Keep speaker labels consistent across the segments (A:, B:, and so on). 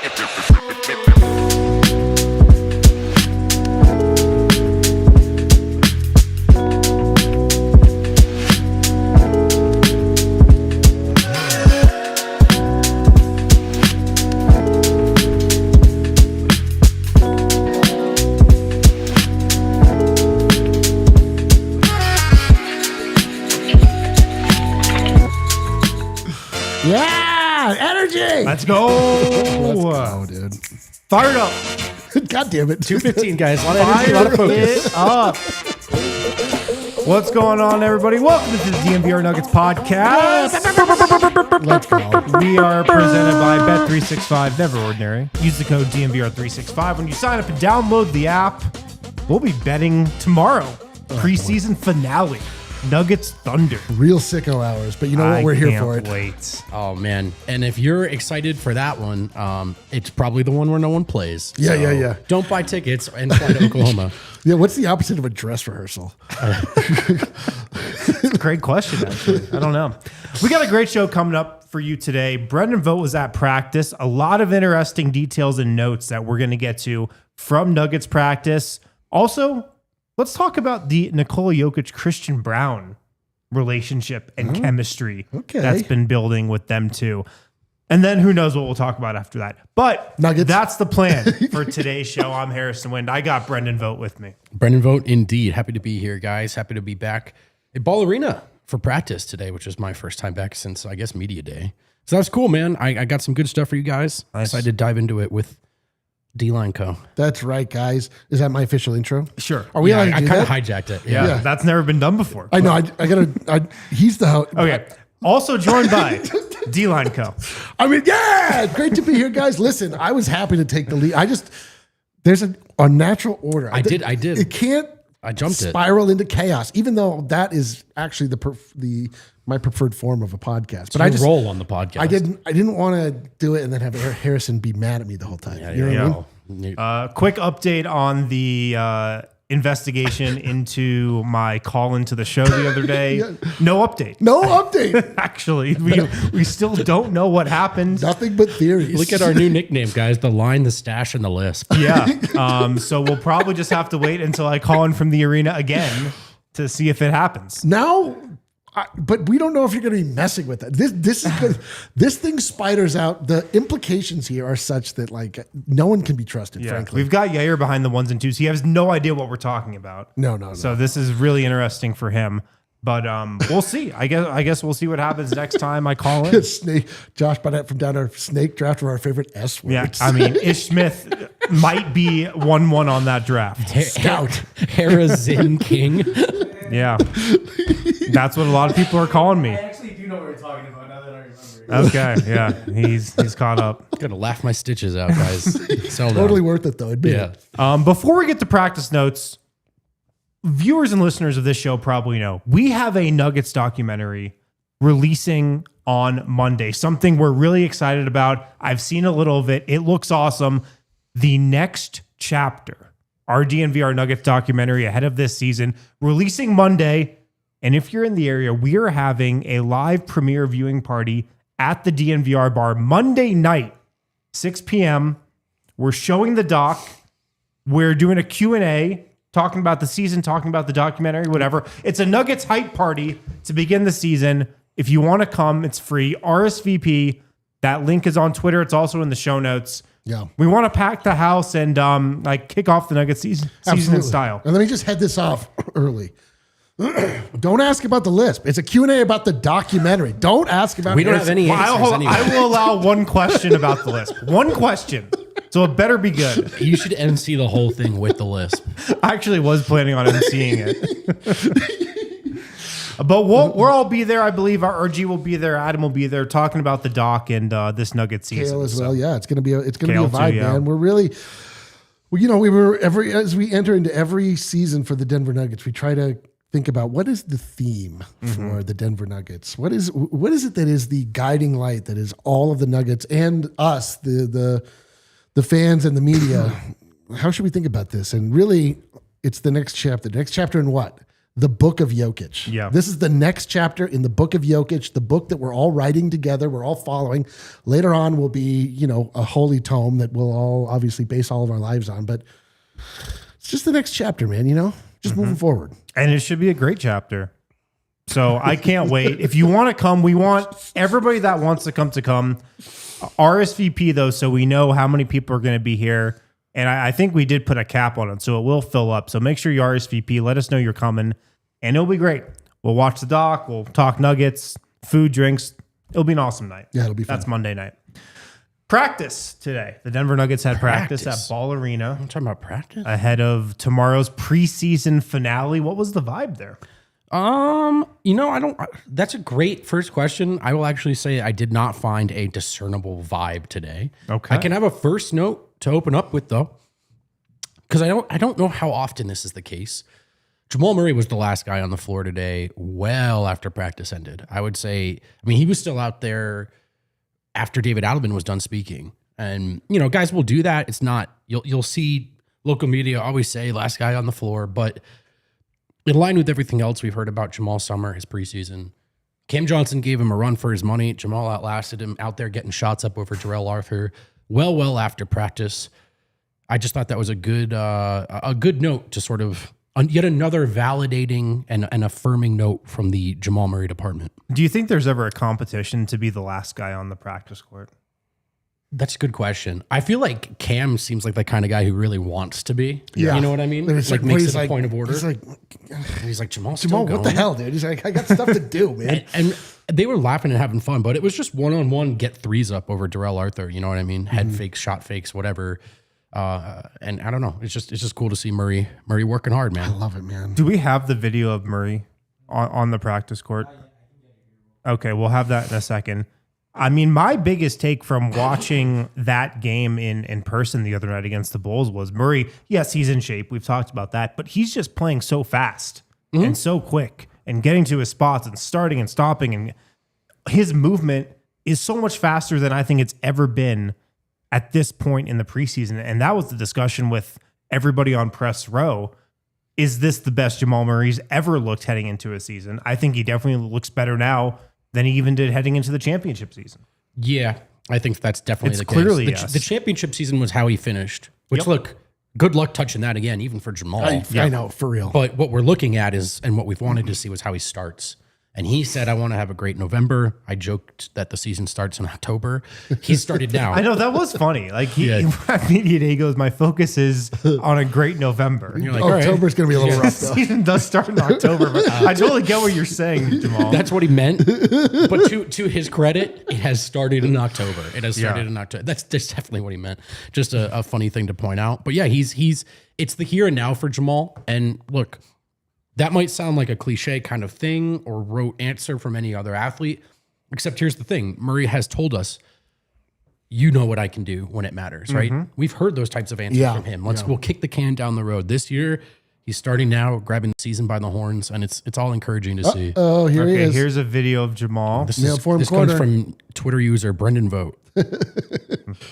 A: Yeah, energy.
B: Let's go.
A: Let's go, dude.
B: Fired up.
A: God damn it.
C: 2:15, guys. A lot of energy, a lot of focus.
B: Up. What's going on, everybody? Welcome to the DNVR Nuggets podcast.
A: Let's go.
B: We are presented by Bet365 Never Ordinary. Use the code DNVR365 when you sign up and download the app. We'll be betting tomorrow. Preseason finale. Nuggets Thunder.
A: Real sicko hours, but you know what? We're here for it.
B: Wait.
C: Oh, man. And if you're excited for that one, it's probably the one where no one plays.
A: Yeah.
C: Don't buy tickets and fly to Oklahoma.
A: Yeah, what's the opposite of a dress rehearsal?
B: It's a great question, actually. I don't know. We got a great show coming up for you today. Brendan Vogt was at practice. A lot of interesting details and notes that we're going to get to from Nuggets practice. Also, let's talk about the Nikola Jokic, Christian Braun relationship and chemistry that's been building with them too. And then who knows what we'll talk about after that. But
A: Nuggets.
B: That's the plan for today's show. I'm Harrison Wind. I got Brendan Vogt with me.
C: Brendan Vogt, indeed. Happy to be here, guys. Happy to be back at Ball Arena for practice today, which is my first time back since, I guess, Media Day. So that was cool, man. I got some good stuff for you guys.
B: Nice.
C: Excited to dive into it with D-Line Co.
A: That's right, guys. Is that my official intro?
B: Sure.
A: Are we allowed to
C: I
A: do
C: kind of
A: that?
C: hijacked it.
B: Yeah, that's never been done before.
A: I know. I gotta. He's the host.
B: Okay. Also joined by D-Line Co.
A: I mean, yeah, great to be here, guys. Listen, I was happy to take the lead. There's a natural order.
C: I did.
A: It can't.
C: I jumped
A: spiral into chaos, even though that is actually my preferred form of a podcast. But I just
C: roll on the podcast.
A: I didn't want to do it and then have Harrison be mad at me the whole time. You know what I mean?
B: Quick update on the investigation into my call into the show the other day. No update.
A: No update.
B: Actually, we still don't know what happened.
A: Nothing but theories.
C: Look at our new nickname, guys. The Line, the Stash, and the Lisp.
B: Yeah. So we'll probably just have to wait until I call in from the arena again to see if it happens.
A: Now, but we don't know if you're going to be messing with it. This is good. This thing spiders out. The implications here are such that like no one can be trusted. Frankly,
B: we've got Yair behind the ones and twos. He has no idea what we're talking about.
A: No.
B: So this is really interesting for him. But we'll see. I guess we'll see what happens next time I call in.
A: Snake, Josh Barnett from down our snake draft were our favorite S words.
B: Yeah, I mean, Ish Smith might be 1-1 on that draft.
A: Scout.
C: Harazin King.
B: Yeah. That's what a lot of people are calling me.
D: I actually do know what you're talking about now that I remember.
B: Okay, yeah. He's caught up.
C: Gotta laugh my stitches out, guys.
A: Totally worth it, though. Admit it.
B: Before we get to practice notes, viewers and listeners of this show probably know we have a Nuggets documentary releasing on Monday, something we're really excited about. I've seen a little of it. It looks awesome. The next chapter, our DNVR Nuggets documentary ahead of this season, releasing Monday. And if you're in the area, we are having a live premiere viewing party at the DNVR bar Monday night, 6 p.m. We're showing the doc. We're doing a Q&A, talking about the season, talking about the documentary, whatever. It's a Nuggets hype party to begin the season. If you want to come, it's free. RSVP. That link is on Twitter. It's also in the show notes.
A: Yeah.
B: We want to pack the house and kick off the Nuggets season in style.
A: And let me just head this off early. Don't ask about the Lisp. It's a Q&A about the documentary. Don't ask about
C: We don't have any answers anyway.
B: I will allow one question about the Lisp. One question. So it better be good.
C: You should MC the whole thing with the Lisp.
B: I actually was planning on MCing it. But we'll all be there. I believe our RG will be there. Adam will be there talking about the doc and this Nugget season.
A: Kale as well. Yeah, it's gonna be a vibe,
B: too, yeah.
A: man. We're really, as we enter into every season for the Denver Nuggets, we try to think about what is the theme for the Denver Nuggets. What is it that is the guiding light that is all of the Nuggets and us, the fans and the media. How should we think about this? And really, it's the next chapter. The next chapter in what? the book of Jokic.
B: Yeah.
A: This is the next chapter in the book of Jokic, the book that we're all writing together, we're all following. Later on will be, a holy tome that we'll all obviously base all of our lives on. But it's just the next chapter, man, just moving forward.
B: And it should be a great chapter. So I can't wait. If you want to come, we want everybody that wants to come. RSVP, though, so we know how many people are going to be here. And I think we did put a cap on it, so it will fill up. So make sure you RSVP. Let us know you're coming, and it'll be great. We'll watch the doc. We'll talk Nuggets, food, drinks. It'll be an awesome night.
A: Yeah, it'll be fun.
B: That's Monday night. Practice today. The Denver Nuggets had practice at Ball Arena.
C: I'm talking about practice?
B: Ahead of tomorrow's preseason finale. What was the vibe there?
C: That's a great first question. I will actually say I did not find a discernible vibe today.
B: Okay.
C: I can have a first note to open up with though, because I don't know how often this is the case. Jamal Murray was the last guy on the floor today, well after practice ended. I would say, he was still out there after David Adeleman was done speaking. And, guys will do that. It's not, you'll see local media always say last guy on the floor, but in line with everything else we've heard about Jamal Summer, his preseason, Cam Johnson gave him a run for his money. Jamal outlasted him out there getting shots up over Jarrell Arthur well after practice. I just thought that was a good note to sort of yet another validating and affirming note from the Jamal Murray department.
B: Do you think there's ever a competition to be the last guy on the practice court?
C: That's a good question. I feel like Cam seems like the kind of guy who really wants to be.
A: Yeah.
C: You know what I mean?
A: It's
C: Makes it a point of order.
A: He's like,
C: Jamal,
A: what the hell, dude? He's like, I got stuff to do, man.
C: And they were laughing and having fun, but it was just one-on-one get threes up over Jarrell Arthur. You know what I mean? Head fakes, shot fakes, whatever. And I don't know. It's just cool to see Murray working hard, man.
A: I love it, man.
B: Do we have the video of Murray on the practice court? Okay, we'll have that in a second. My biggest take from watching that game in person the other night against the Bulls was Murray, yes, he's in shape. We've talked about that, but he's just playing so fast and so quick and getting to his spots and starting and stopping. And his movement is so much faster than I think it's ever been at this point in the preseason. And that was the discussion with everybody on press row. Is this the best Jamal Murray's ever looked heading into a season? I think he definitely looks better now than he even did heading into the championship season.
C: Yeah, I think that's definitely the case.
B: Clearly, yes.
C: The championship season was how he finished, which look, good luck touching that again, even for Jamal.
A: I know, for real.
C: But what we're looking at is, and what we've wanted to see was how he starts. And he said, I want to have a great November. I joked that the season starts in October. He started now.
B: I know, that was funny. Like, at Media Day, he goes, my focus is on a great November.
C: And you're like,
A: October's going to be a little rough,
B: The
A: though.
B: season does start in October, but I totally get what you're saying, Jamal.
C: That's what he meant. But to his credit, it has started in October. It has started in October. That's definitely what he meant. Just a funny thing to point out. But yeah, it's the here and now for Jamal. And look, that might sound like a cliche kind of thing or rote answer from any other athlete, except here's the thing. Murray has told us, you know what I can do when it matters, right? We've heard those types of answers from him. We'll kick the can down the road. This year, he's starting now, grabbing the season by the horns, and it's all encouraging to see.
A: Oh, here he is.
B: Here's a video of Jamal.
C: This
A: Nail-form
C: comes
A: corner.
C: from Twitter user Brendan Vogt.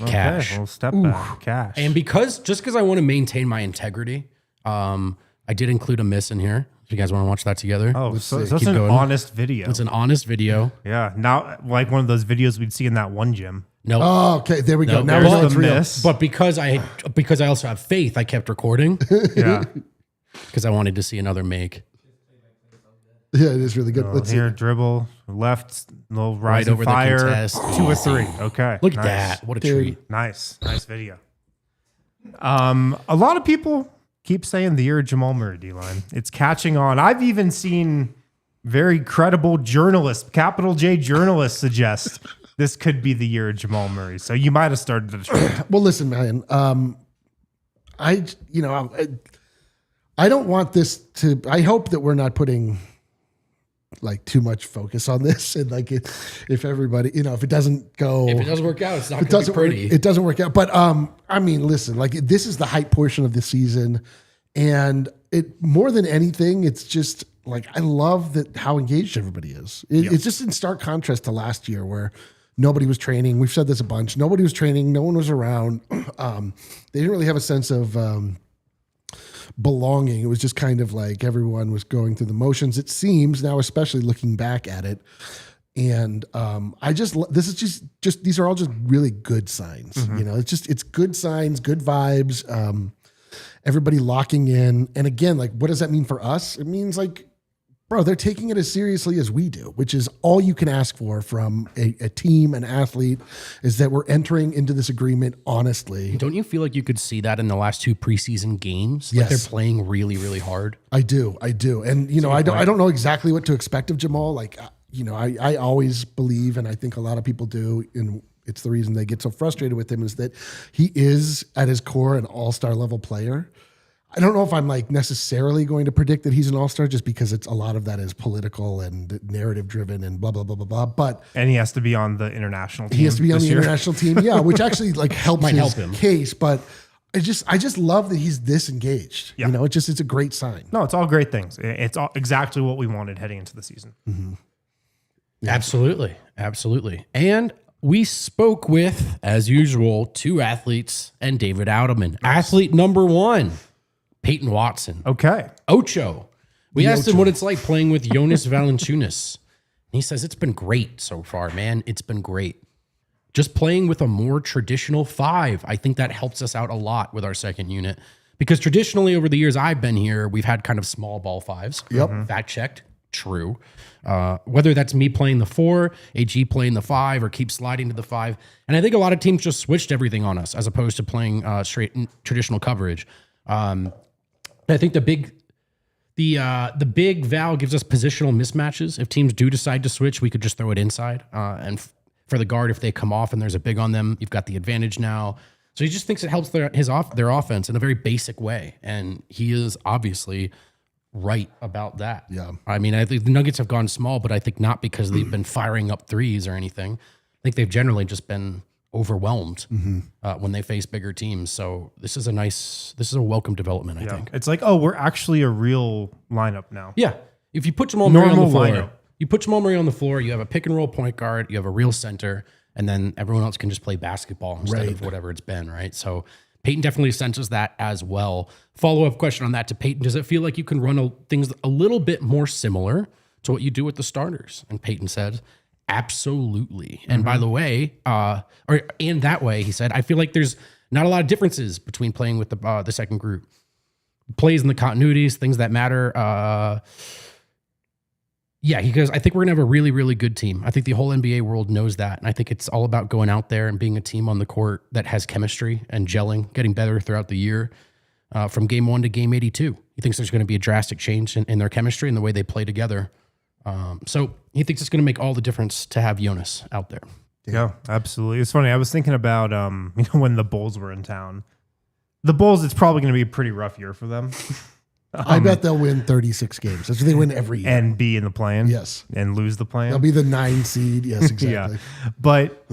C: Cash.
B: Okay, well, step back. Cash.
C: And because I want to maintain my integrity, I did include a miss in here. If you guys want to watch that together.
B: Oh, so it's
C: Keep
B: an
C: going.
B: honest video.
C: It's an honest video.
B: Yeah, not like one of those videos we'd see in that one gym.
C: No.
A: Oh, okay. There we go.
C: No,
A: Now we know
B: there's
A: it's
B: the
A: real.
B: miss.
C: But because I also have faith, I kept recording
B: Yeah.
C: because I wanted to see another make.
A: Yeah, it is really good. Let's see.
B: Here, dribble, left, little rise
C: Right over the
B: fire,
C: contest.
B: 2 or 3. Okay.
C: Look at
B: nice.
C: that. What a
A: Dude.
C: treat.
B: Nice video. A lot of people keep saying the year of Jamal Murray, D-line. It's catching on. I've even seen very credible journalists, capital J journalists, suggest this could be the year of Jamal Murray. So you might have started the trend.
A: Well, listen, man. I don't want this to. I hope that we're not putting like too much focus on this, and like if everybody, if it doesn't go,
C: If it doesn't work out, it's not
A: it
C: going to
A: doesn't
C: be pretty.
A: It doesn't work out. But I mean, listen, like this is the hype portion of the season, and it more than anything, it's just like I love that how engaged everybody is. It's just in stark contrast to last year where nobody was training. We've said this a bunch. Nobody was training. No one was around. They didn't really have a sense of belonging. It was just kind of like everyone was going through the motions. It seems now, especially looking back at it. And this is just these are all just really good signs. You know, it's good signs, good vibes. Everybody locking in. And again, like, what does that mean for us? It means like, bro, they're taking it as seriously as we do, which is all you can ask for from a team, an athlete, is that we're entering into this agreement honestly.
C: Don't you feel like you could see that in the last 2 preseason games? Like
A: Yes.
C: they're playing really, really hard.
A: I do. And, you know, I don't know exactly what to expect of Jamal. Like, you know, I always believe, and I think a lot of people do, and it's the reason they get so frustrated with him, is that he is at his core an all-star level player. I don't know if I'm like necessarily going to predict that he's an all-star just because it's a lot of that is political and narrative driven and blah, blah, blah, blah, blah. But
B: And he has to be on the international team.
A: he has to be on
B: this
A: the
B: year.
A: international team. Yeah. Which actually like helps
C: Might
A: his
C: help him.
A: case. But I just love that he's this engaged.
B: Yeah.
A: You know, it's a great sign.
B: No, it's all great things. It's all exactly what we wanted heading into the season.
C: Absolutely. Absolutely. And we spoke with, as usual, 2 athletes and David Adeleman. Athlete number 1, Payton Watson.
B: Okay.
C: Ocho. We asked him what it's like playing with Jonas Valanciunas. He says it's been great so far, man. It's been great. Just playing with a more traditional 5. I think that helps us out a lot with our second unit. Because traditionally over the years I've been here, we've had kind of small ball 5s.
A: Yep.
C: Fact checked. True. Whether that's me playing the 4, AG playing the 5, or keep sliding to the 5. And I think a lot of teams just switched everything on us as opposed to playing straight traditional coverage. I think the big Val gives us positional mismatches. If teams do decide to switch, we could just throw it inside. For the guard, if they come off and there's a big on them, you've got the advantage now. So he just thinks it helps their offense in a very basic way. And he is obviously right about that.
A: Yeah.
C: I mean, I think the Nuggets have gone small, but I think not because they've been firing up threes or anything. I think they've generally just been overwhelmed when they face bigger teams. So this is a welcome development, I think.
B: It's like, oh, we're actually a real lineup now.
C: Yeah. If you put Jamal Murray on the
B: Normal
C: floor,
B: lineup.
C: you have a pick and roll point guard, you have a real center, and then everyone else can just play basketball instead of whatever it's been, right? So Payton definitely senses that as well. Follow-up question on that to Payton. Does it feel like you can run things a little bit more similar to what you do with the starters? And Payton said, absolutely. And by the way, that way, he said, I feel like there's not a lot of differences between playing with the second group. Plays and the continuities, things that matter. He goes, I think we're going to have a really, really good team. I think the whole NBA world knows that. And I think it's all about going out there and being a team on the court that has chemistry and gelling, getting better throughout the year from game 1 to game 82. He thinks there's going to be a drastic change in their chemistry and the way they play together. So he thinks it's going to make all the difference to have Jonas out there.
B: Yeah, absolutely. It's funny. I was thinking about, when the Bulls were in town. The Bulls, it's probably going to be a pretty rough year for them.
A: I bet they'll win 36 games. That's what they win every year.
B: And be in the play-in.
A: Yes.
B: And lose the play-in.
A: They'll be the 9 seed. Yes, exactly.
B: But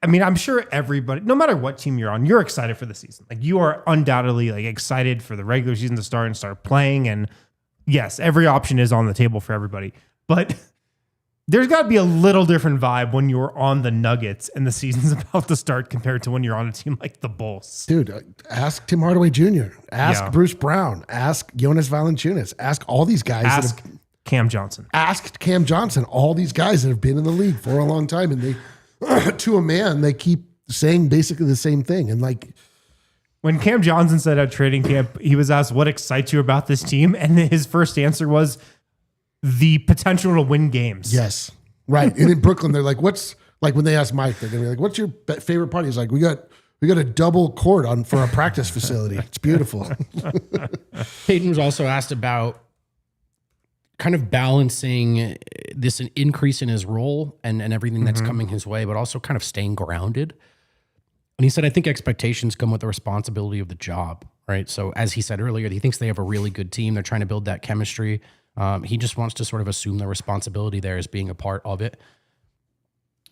B: I mean, I'm sure everybody, no matter what team you're on, you're excited for the season. Like you are undoubtedly like excited for the regular season to start and start playing. And yes, every option is on the table for everybody. But there's got to be a little different vibe when you're on the Nuggets and the season's about to start compared to when you're on a team like the Bulls.
A: Dude, ask Tim Hardaway Jr., ask Bruce Brown, ask Jonas Valanciunas, ask all these guys.
B: Ask Cam Johnson.
A: Asked Cam Johnson, all these guys that have been in the league for a long time. And they, to a man, they keep saying basically the same thing. And like,
B: when Cam Johnson said at training camp, he was asked, what excites you about this team? And his first answer was, the potential to win games.
A: yes, right. And in Brooklyn, they're like, what's like when they ask Mike, they're gonna be like, what's your favorite party? He's like, we got a double court for our practice facility. It's beautiful.
C: Payton was also asked about kind of balancing this increase in his role and everything that's coming his way, but also kind of staying grounded. And he said, I think expectations come with the responsibility of the job, right? So as he said earlier, he thinks they have a really good team. They're trying to build that chemistry. He just wants to sort of assume the responsibility there as being a part of it.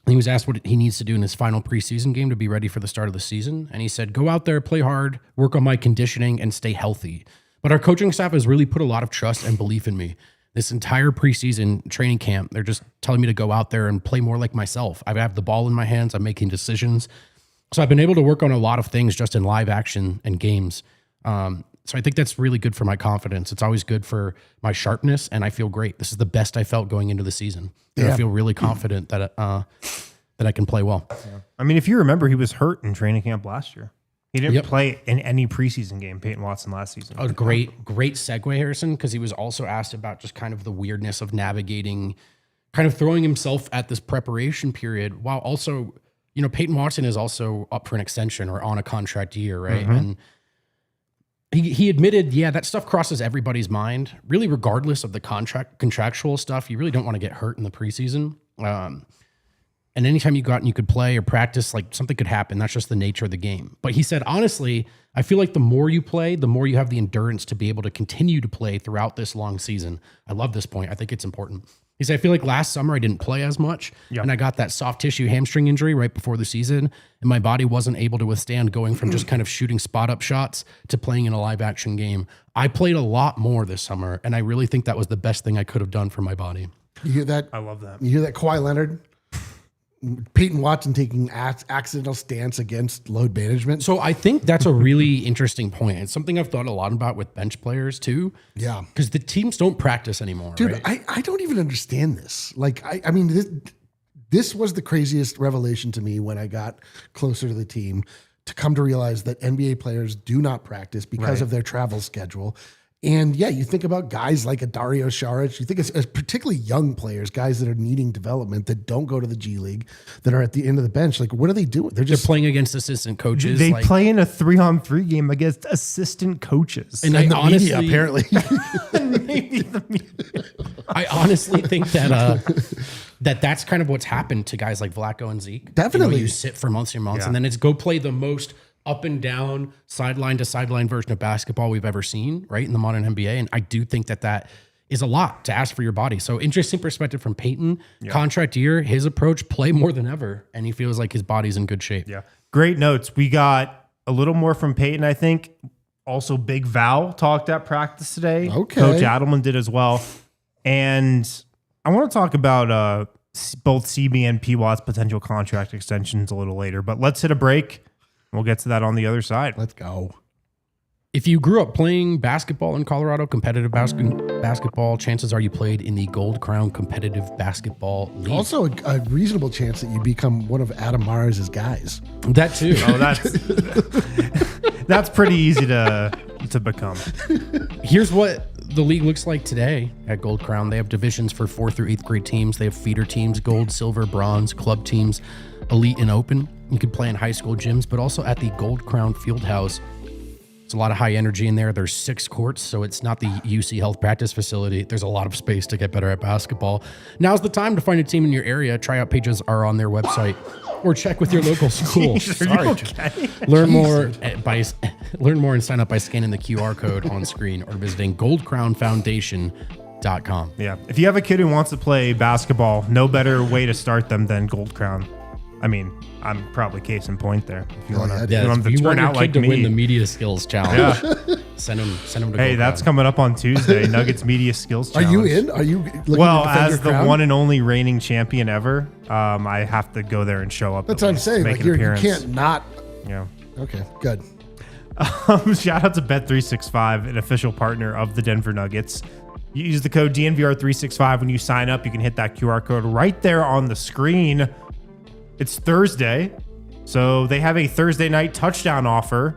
C: He was asked what he needs to do in his final preseason game to be ready for the start of the season. And he said, go out there, play hard, work on my conditioning, and stay healthy. But our coaching staff has really put a lot of trust and belief in me. This entire preseason training camp, they're just telling me to go out there and play more like myself. I have the ball in my hands. I'm making decisions. So I've been able to work on a lot of things just in live action and games. So I think that's really good for my confidence. It's always good for my sharpness, and I feel great. This is the best I felt going into the season. And I feel really confident that that I can play well.
B: Yeah. I mean, if you remember, he was hurt in training camp last year. He didn't play in any preseason game, Payton Watson, last season.
C: A great segue, Harrison, because he was also asked about just kind of the weirdness of navigating, kind of throwing himself at this preparation period while also, you know, Payton Watson is also up for an extension or on a contract year, right? And he admitted, that stuff crosses everybody's mind, really, regardless of the contractual stuff. You really don't want to get hurt in the preseason. And anytime you go out and you could play or practice, like something could happen. That's just the nature of the game. But he said, honestly, I feel like the more you play, the more you have the endurance to be able to continue to play throughout this long season. I love this point. I think it's important. He said, I feel like last summer I didn't play as much and I got that soft tissue hamstring injury right before the season. And my body wasn't able to withstand going from just kind of shooting spot up shots to playing in a live action game. I played a lot more this summer. And I really think that was the best thing I could have done for my body.
A: You hear that?
B: I love that.
A: You hear that, Kawhi Leonard? Payton Watson taking accidental stance against load management.
C: So I think that's a really interesting point. It's something I've thought a lot about with bench players too.
A: Yeah.
C: Because the teams don't practice anymore.
A: Dude,
C: right?
A: I don't even understand this. Like, I mean, this was the craziest revelation to me when I got closer to the team, to come to realize that NBA players do not practice because of their travel schedule. And yeah, you think about guys like a Dario Saric, you think it's particularly young players, guys that are needing development that don't go to the G League, that are at the end of the bench. Like, what are they doing? They're
C: playing against assistant coaches.
B: They play in a 3-on-3 game against assistant coaches.
C: And
A: the
C: honestly,
A: media, apparently.
B: Maybe the media.
C: I honestly think that that's kind of what's happened to guys like Vlatko and Zeke.
A: Definitely.
C: You sit for months and months, and then it's go play the most up and down, sideline to sideline version of basketball we've ever seen, right, in the modern NBA. And I do think that is a lot to ask for your body. So interesting perspective from Payton. Contract year, his approach, play more than ever, and he feels like his body's in good shape.
B: Yeah. Great notes. We got a little more from Payton, I think. Also, Big Val talked at practice today.
A: Okay.
B: Coach Adeleman did as well. And I want to talk about both CB and P. Watt's potential contract extensions a little later. But let's hit a break. We'll get to that on the other side.
A: Let's go.
C: If you grew up playing basketball in Colorado, competitive basketball, chances are you played in the Gold Crown Competitive Basketball League.
A: Also, a reasonable chance that you become one of Adam Mars' guys.
C: That too.
B: Oh, that's pretty easy to become.
C: Here's what the league looks like today at Gold Crown. They have divisions for 4th through 8th grade teams. They have feeder teams, gold, silver, bronze, club teams, elite and open. You could play in high school gyms, but also at the Gold Crown Fieldhouse. It's a lot of high energy in there. There's 6 courts, so it's not the UC Health practice facility. There's a lot of space to get better at basketball. Now's the time to find a team in your area. Tryout pages are on their website, or check with your local school. Sorry.
B: Okay?
C: Learn more and sign up by scanning the QR code on screen or visiting goldcrownfoundation.com.
B: Yeah. If you have a kid who wants to play basketball, no better way to start them than Gold Crown. I mean, I'm probably case in point there. If you want to turn out like
C: to
B: me,
C: win the media skills challenge, send him to.
B: Hey, that's coming up on Tuesday. Nuggets Media Skills Challenge.
A: Are you in? Are you looking
B: well,
A: to defend
B: as
A: your
B: the
A: crown?
B: one and only reigning champion ever? I have to go there and show up.
A: That's what I'm saying.
B: Make
A: Like,
B: an
A: you
B: appearance.
A: can't not.
B: Yeah.
A: Okay, good.
B: Shout out to Bet365, an official partner of the Denver Nuggets. You use the code DNVR365 when you sign up. You can hit that QR code right there on the screen. It's Thursday, so they have a Thursday night touchdown offer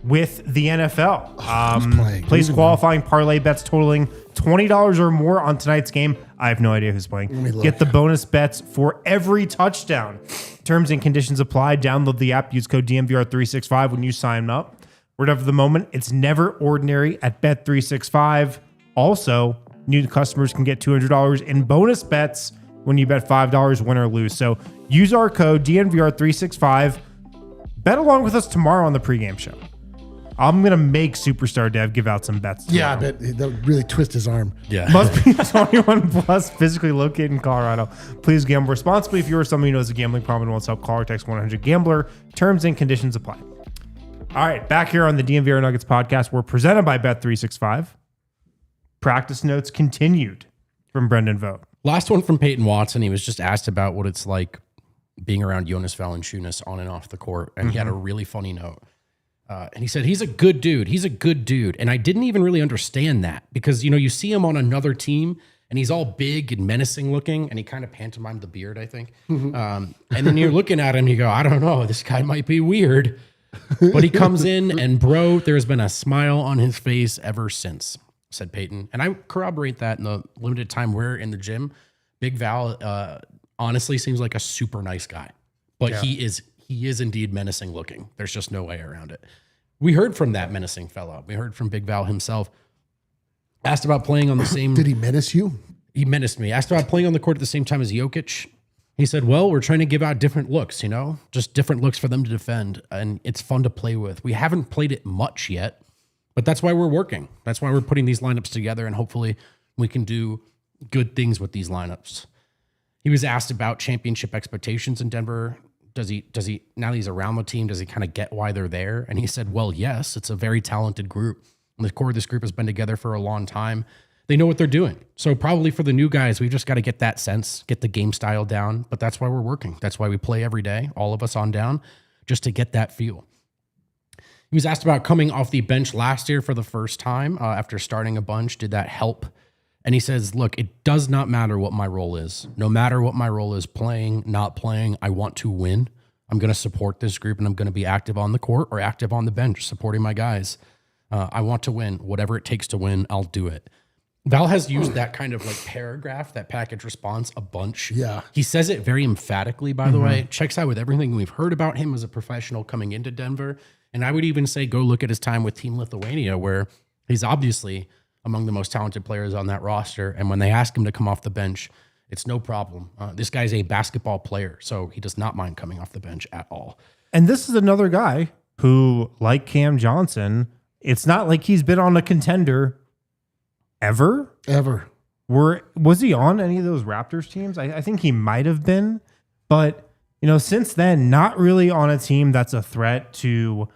B: with the NFL. Place qualifying parlay bets totaling $20 or more on tonight's game. I have no idea who's playing. Get the bonus bets for every touchdown. Terms and conditions apply. Download the app. Use code DNVR365 when you sign up. Word of the moment, it's never ordinary at Bet365. Also, new customers can get $200 in bonus bets when you bet $5, win or lose. So use our code DNVR365. Bet along with us tomorrow on the pregame show. I'm going to make Superstar Dev give out some bets tomorrow.
A: Yeah, I bet that would really twist his arm.
C: Yeah.
B: Must be 21 plus, physically located in Colorado. Please gamble responsibly. If you or someone you know is a gambling problem and wants help, call or text 100-GAMBLER. Terms and conditions apply. All right, back here on the DNVR Nuggets podcast, we're presented by Bet365. Practice notes continued from Brendan Vogt.
C: Last one from Payton Watson. He was just asked about what it's like being around Jonas Valanciunas on and off the court, and he had a really funny note. And he said, he's a good dude. He's a good dude. And I didn't even really understand that because, you see him on another team and he's all big and menacing looking and he kind of pantomimed the beard, I think. And then you're looking at him, you go, I don't know, this guy might be weird. But he comes in and bro, there's been a smile on his face ever since, said Payton. And I corroborate that in the limited time we're in the gym. Big Val honestly seems like a super nice guy, but he is indeed menacing looking. There's just no way around it. We heard from that menacing fellow. We heard from Big Val himself. Asked about playing on the same.
A: Did he menace you?
C: He menaced me. Asked about playing on the court at the same time as Jokic. He said, well, we're trying to give out different looks, just different looks for them to defend. And it's fun to play with. We haven't played it much yet, but that's why we're working. That's why we're putting these lineups together. And hopefully we can do good things with these lineups. He was asked about championship expectations in Denver. Does he, now that he's around the team, does he kind of get why they're there? And he said, well, yes, it's a very talented group. And the core of this group has been together for a long time. They know what they're doing. So probably for the new guys, we've just got to get that sense, get the game style down. But that's why we're working. That's why we play every day, all of us on down, just to get that feel. He was asked about coming off the bench last year for the first time after starting a bunch. Did that help? And he says, look, it does not matter what my role is. No matter what my role is, playing, not playing, I want to win. I'm going to support this group and I'm going to be active on the court or active on the bench, supporting my guys. I want to win. Whatever it takes to win, I'll do it. Val has used that kind of paragraph, that package response a bunch.
A: Yeah.
C: He says it very emphatically, by the way. Checks out with everything we've heard about him as a professional coming into Denver. And I would even say go look at his time with Team Lithuania, where he's obviously among the most talented players on that roster. And when they ask him to come off the bench, it's no problem. This guy's a basketball player, so he does not mind coming off the bench at all.
B: And this is another guy who, like Cam Johnson, it's not like he's been on a contender ever. Was he on any of those Raptors teams? I think he might have been. But, since then, not really on a team that's a threat to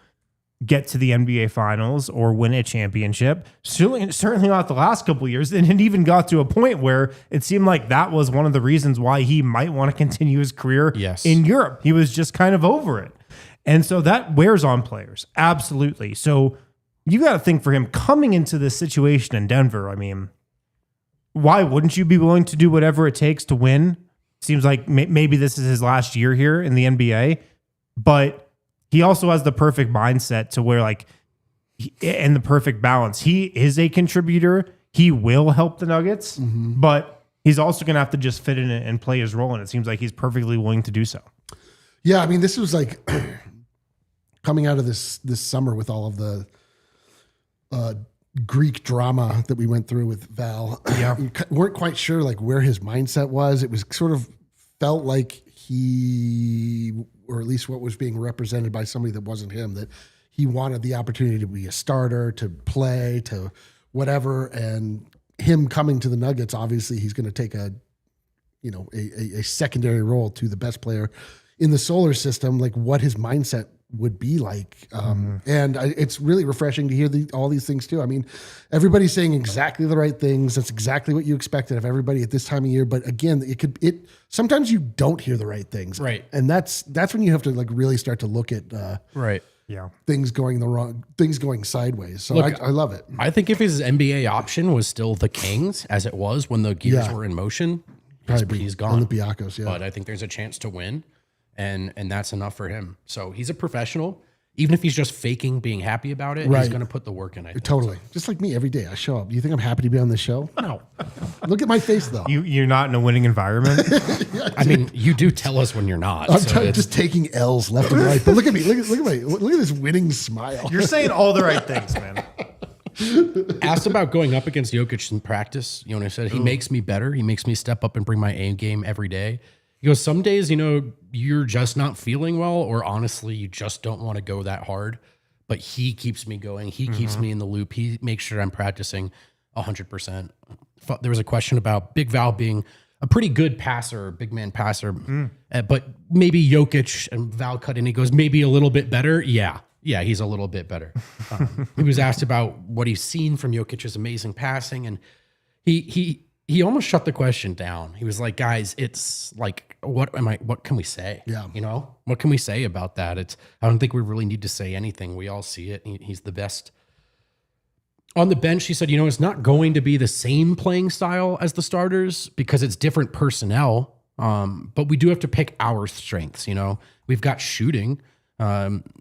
B: get to the NBA Finals or win a championship. Certainly not the last couple of years. And it even got to a point where it seemed like that was one of the reasons why he might want to continue his career in Europe. He was just kind of over it. And so that wears on players. Absolutely. So you got to think for him coming into this situation in Denver. I mean, why wouldn't you be willing to do whatever it takes to win? Seems like maybe this is his last year here in the NBA, but he also has the perfect mindset to where and the perfect balance. He is a contributor. He will help the Nuggets, but he's also going to have to just fit in and play his role. And it seems like he's perfectly willing to do so.
A: Yeah. I mean, this was coming out of this summer with all of the Greek drama that we went through with Val. Yeah. We weren't quite sure where his mindset was. It was sort of felt like he, or at least what was being represented by somebody that wasn't him, that he wanted the opportunity to be a starter, to play, to whatever. And him coming to the Nuggets, obviously he's going to take a secondary role to the best player in the solar system, what his mindset would be like. And it's really refreshing to hear all these things too. I mean, everybody's saying exactly the right things. That's exactly what you expected of everybody at this time of year. But again, sometimes you don't hear the right things.
C: Right.
A: And that's when you have to really start to look at, things going sideways. So look, I love it.
C: I think if his NBA option was still the Kings as it was when the gears were in motion, he's gone.
A: Olympiacos, yeah.
C: But I think there's a chance to win. And that's enough for him. So he's a professional. Even if he's just faking being happy about it, he's going to put the work in, I think.
A: Totally.
C: So.
A: Just like me every day. I show up. You think I'm happy to be on this show? No. Look at my face, though.
B: You're not in a winning environment?
C: I mean, you do tell us when you're not.
A: I'm just taking L's left and right. But look at me. Look at this winning smile.
B: You're saying all the right things, man.
C: Asked about going up against Jokic in practice. Jonas said, he makes me better. He makes me step up and bring my A game every day. He goes, some days, you're just not feeling well, or honestly, you just don't want to go that hard. But he keeps me going. He keeps me in the loop. He makes sure I'm practicing 100%. There was a question about Big Val being a pretty good passer, big man passer, but maybe Jokic and Val cut in. He goes, maybe a little bit better. Yeah, he's a little bit better. He was asked about what he's seen from Jokic's amazing passing, and he he almost shut the question down. He was like, guys, it's like, what can we say?
A: Yeah.
C: You know, what can we say about that? I don't think we really need to say anything. We all see it. He's the best. On the bench, he said, it's not going to be the same playing style as the starters because it's different personnel. But we do have to pick our strengths. We've got shooting.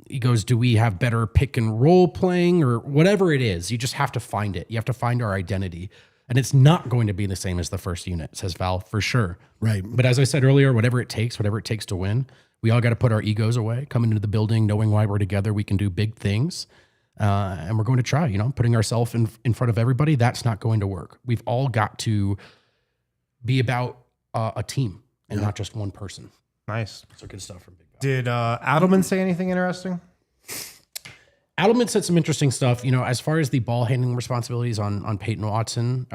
C: He goes, do we have better pick and roll playing or whatever it is? You just have to find it. You have to find our identity. And it's not going to be the same as the first unit, says Val, for sure.
A: Right.
C: But as I said earlier, whatever it takes to win, we all got to put our egos away, come into the building, knowing why we're together, we can do big things. And we're going to try, putting ourselves in front of everybody. That's not going to work. We've all got to be about a team and not just one person.
B: Nice.
C: So good stuff from Big Val.
B: Did Adeleman say anything interesting?
C: Adeleman said some interesting stuff, as far as the ball handling responsibilities on Payton Watson.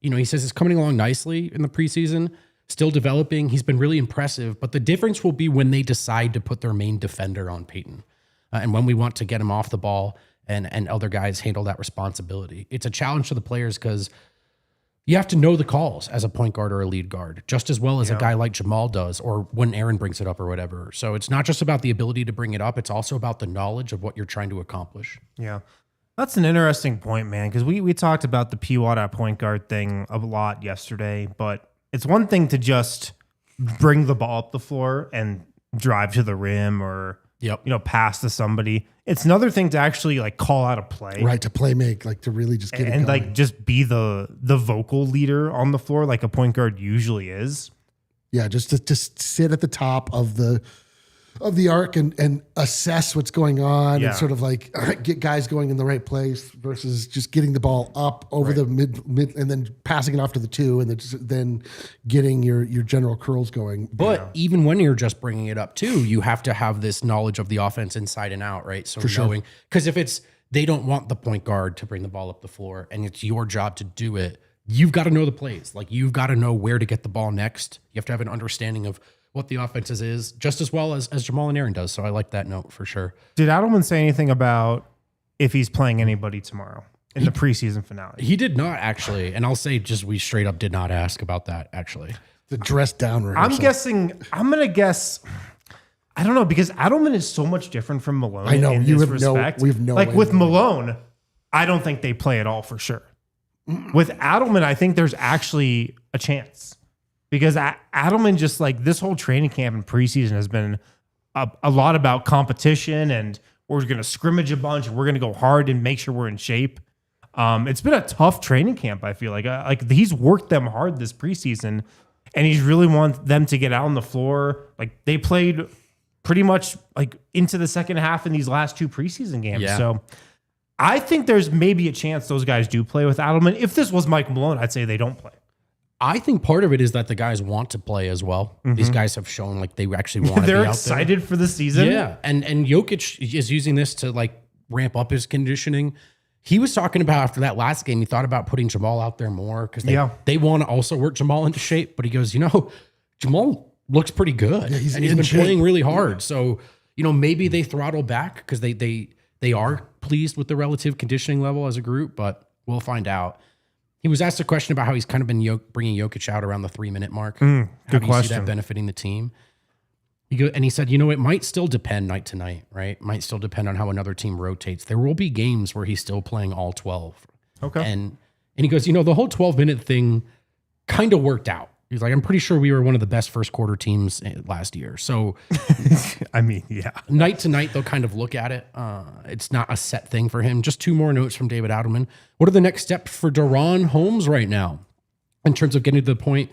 C: He says it's coming along nicely in the preseason, still developing. He's been really impressive, but the difference will be when they decide to put their main defender on Payton and when we want to get him off the ball and other guys handle that responsibility. It's a challenge to the players because you have to know the calls as a point guard or a lead guard, just as well as a guy like Jamal does, or when Aaron brings it up or whatever. So it's not just about the ability to bring it up. It's also about the knowledge of what you're trying to accomplish.
B: Yeah. That's an interesting point, man, because we talked about the P-Watt at point guard thing a lot yesterday, but it's one thing to just bring the ball up the floor and drive to the rim or pass to somebody. It's another thing to actually like call out a play.
A: Right, to play make, like to really just get it
B: and
A: going.
B: like just be the vocal leader on the floor like a point guard usually is.
A: Yeah, just to sit at the top of the arc and assess what's going on and sort of like get guys going in the right place versus just getting the ball up over the mid and then passing it off to the two and then getting your general curls going.
C: But even when you're just bringing it up too, you have to have this knowledge of the offense inside and out, right? So knowing, because if they don't want the point guard to bring the ball up the floor and it's your job to do it, you've got to know the plays. Like you've got to know where to get the ball next. You have to have an understanding of what the offense is just as well as Jamal and Aaron does. So I like that note for sure.
B: Did Adeleman say anything about if he's playing anybody tomorrow in the preseason finale?
C: He did not actually. And I'll say we straight up did not ask about that actually.
A: The dress down rehearsal.
B: I'm going to guess, I don't know, because Adeleman is so much different from Malone.
A: I know.
B: In
A: We
B: this
A: have
B: respect.
A: no
B: like
A: way
B: with
A: to know.
B: Malone, I don't think they play at all for sure. With Adeleman, I think there's actually a chance. Because Adeleman just like this whole training camp and preseason has been a lot about competition and we're going to scrimmage a bunch and we're going to go hard and make sure we're in shape. It's been a tough training camp, I feel like he's worked them hard this preseason and he's really want them to get out on the floor. Like they played pretty much like into the second half in these last two preseason games.
C: Yeah.
B: So I think there's maybe a chance those guys do play with Adeleman. If this was Mike Malone, I'd say they don't play.
C: I think part of it is that the guys want to play as well. These guys have shown like they actually want to be
B: They're
C: out
B: excited for the season.
C: Yeah. And Jokic is using this to like ramp up his conditioning. He was talking about after that last game, he thought about putting Jamal out there more because they want to also work Jamal into shape. But he goes, Jamal looks pretty good.
A: Yeah, he's
C: been
A: shape.
C: playing really hard. So, maybe they throttle back because they are pleased with the relative conditioning level as a group, but we'll find out. He was asked a question about how he's kind of been bringing Jokic out around the 3-minute mark. How do you see that benefiting the team? He said, it might still depend night to night, right? Might still depend on how another team rotates. There will be games where he's still playing all 12.
B: Okay.
C: And he goes, the whole 12-minute thing kind of worked out. He's like, I'm pretty sure we were one of the best first quarter teams last year. So,
B: I mean, yeah.
C: Night to night, they'll kind of look at it. It's not a set thing for him. Just two more notes from David Adeleman. What are the next steps for Daron Holmes right now in terms of getting to the point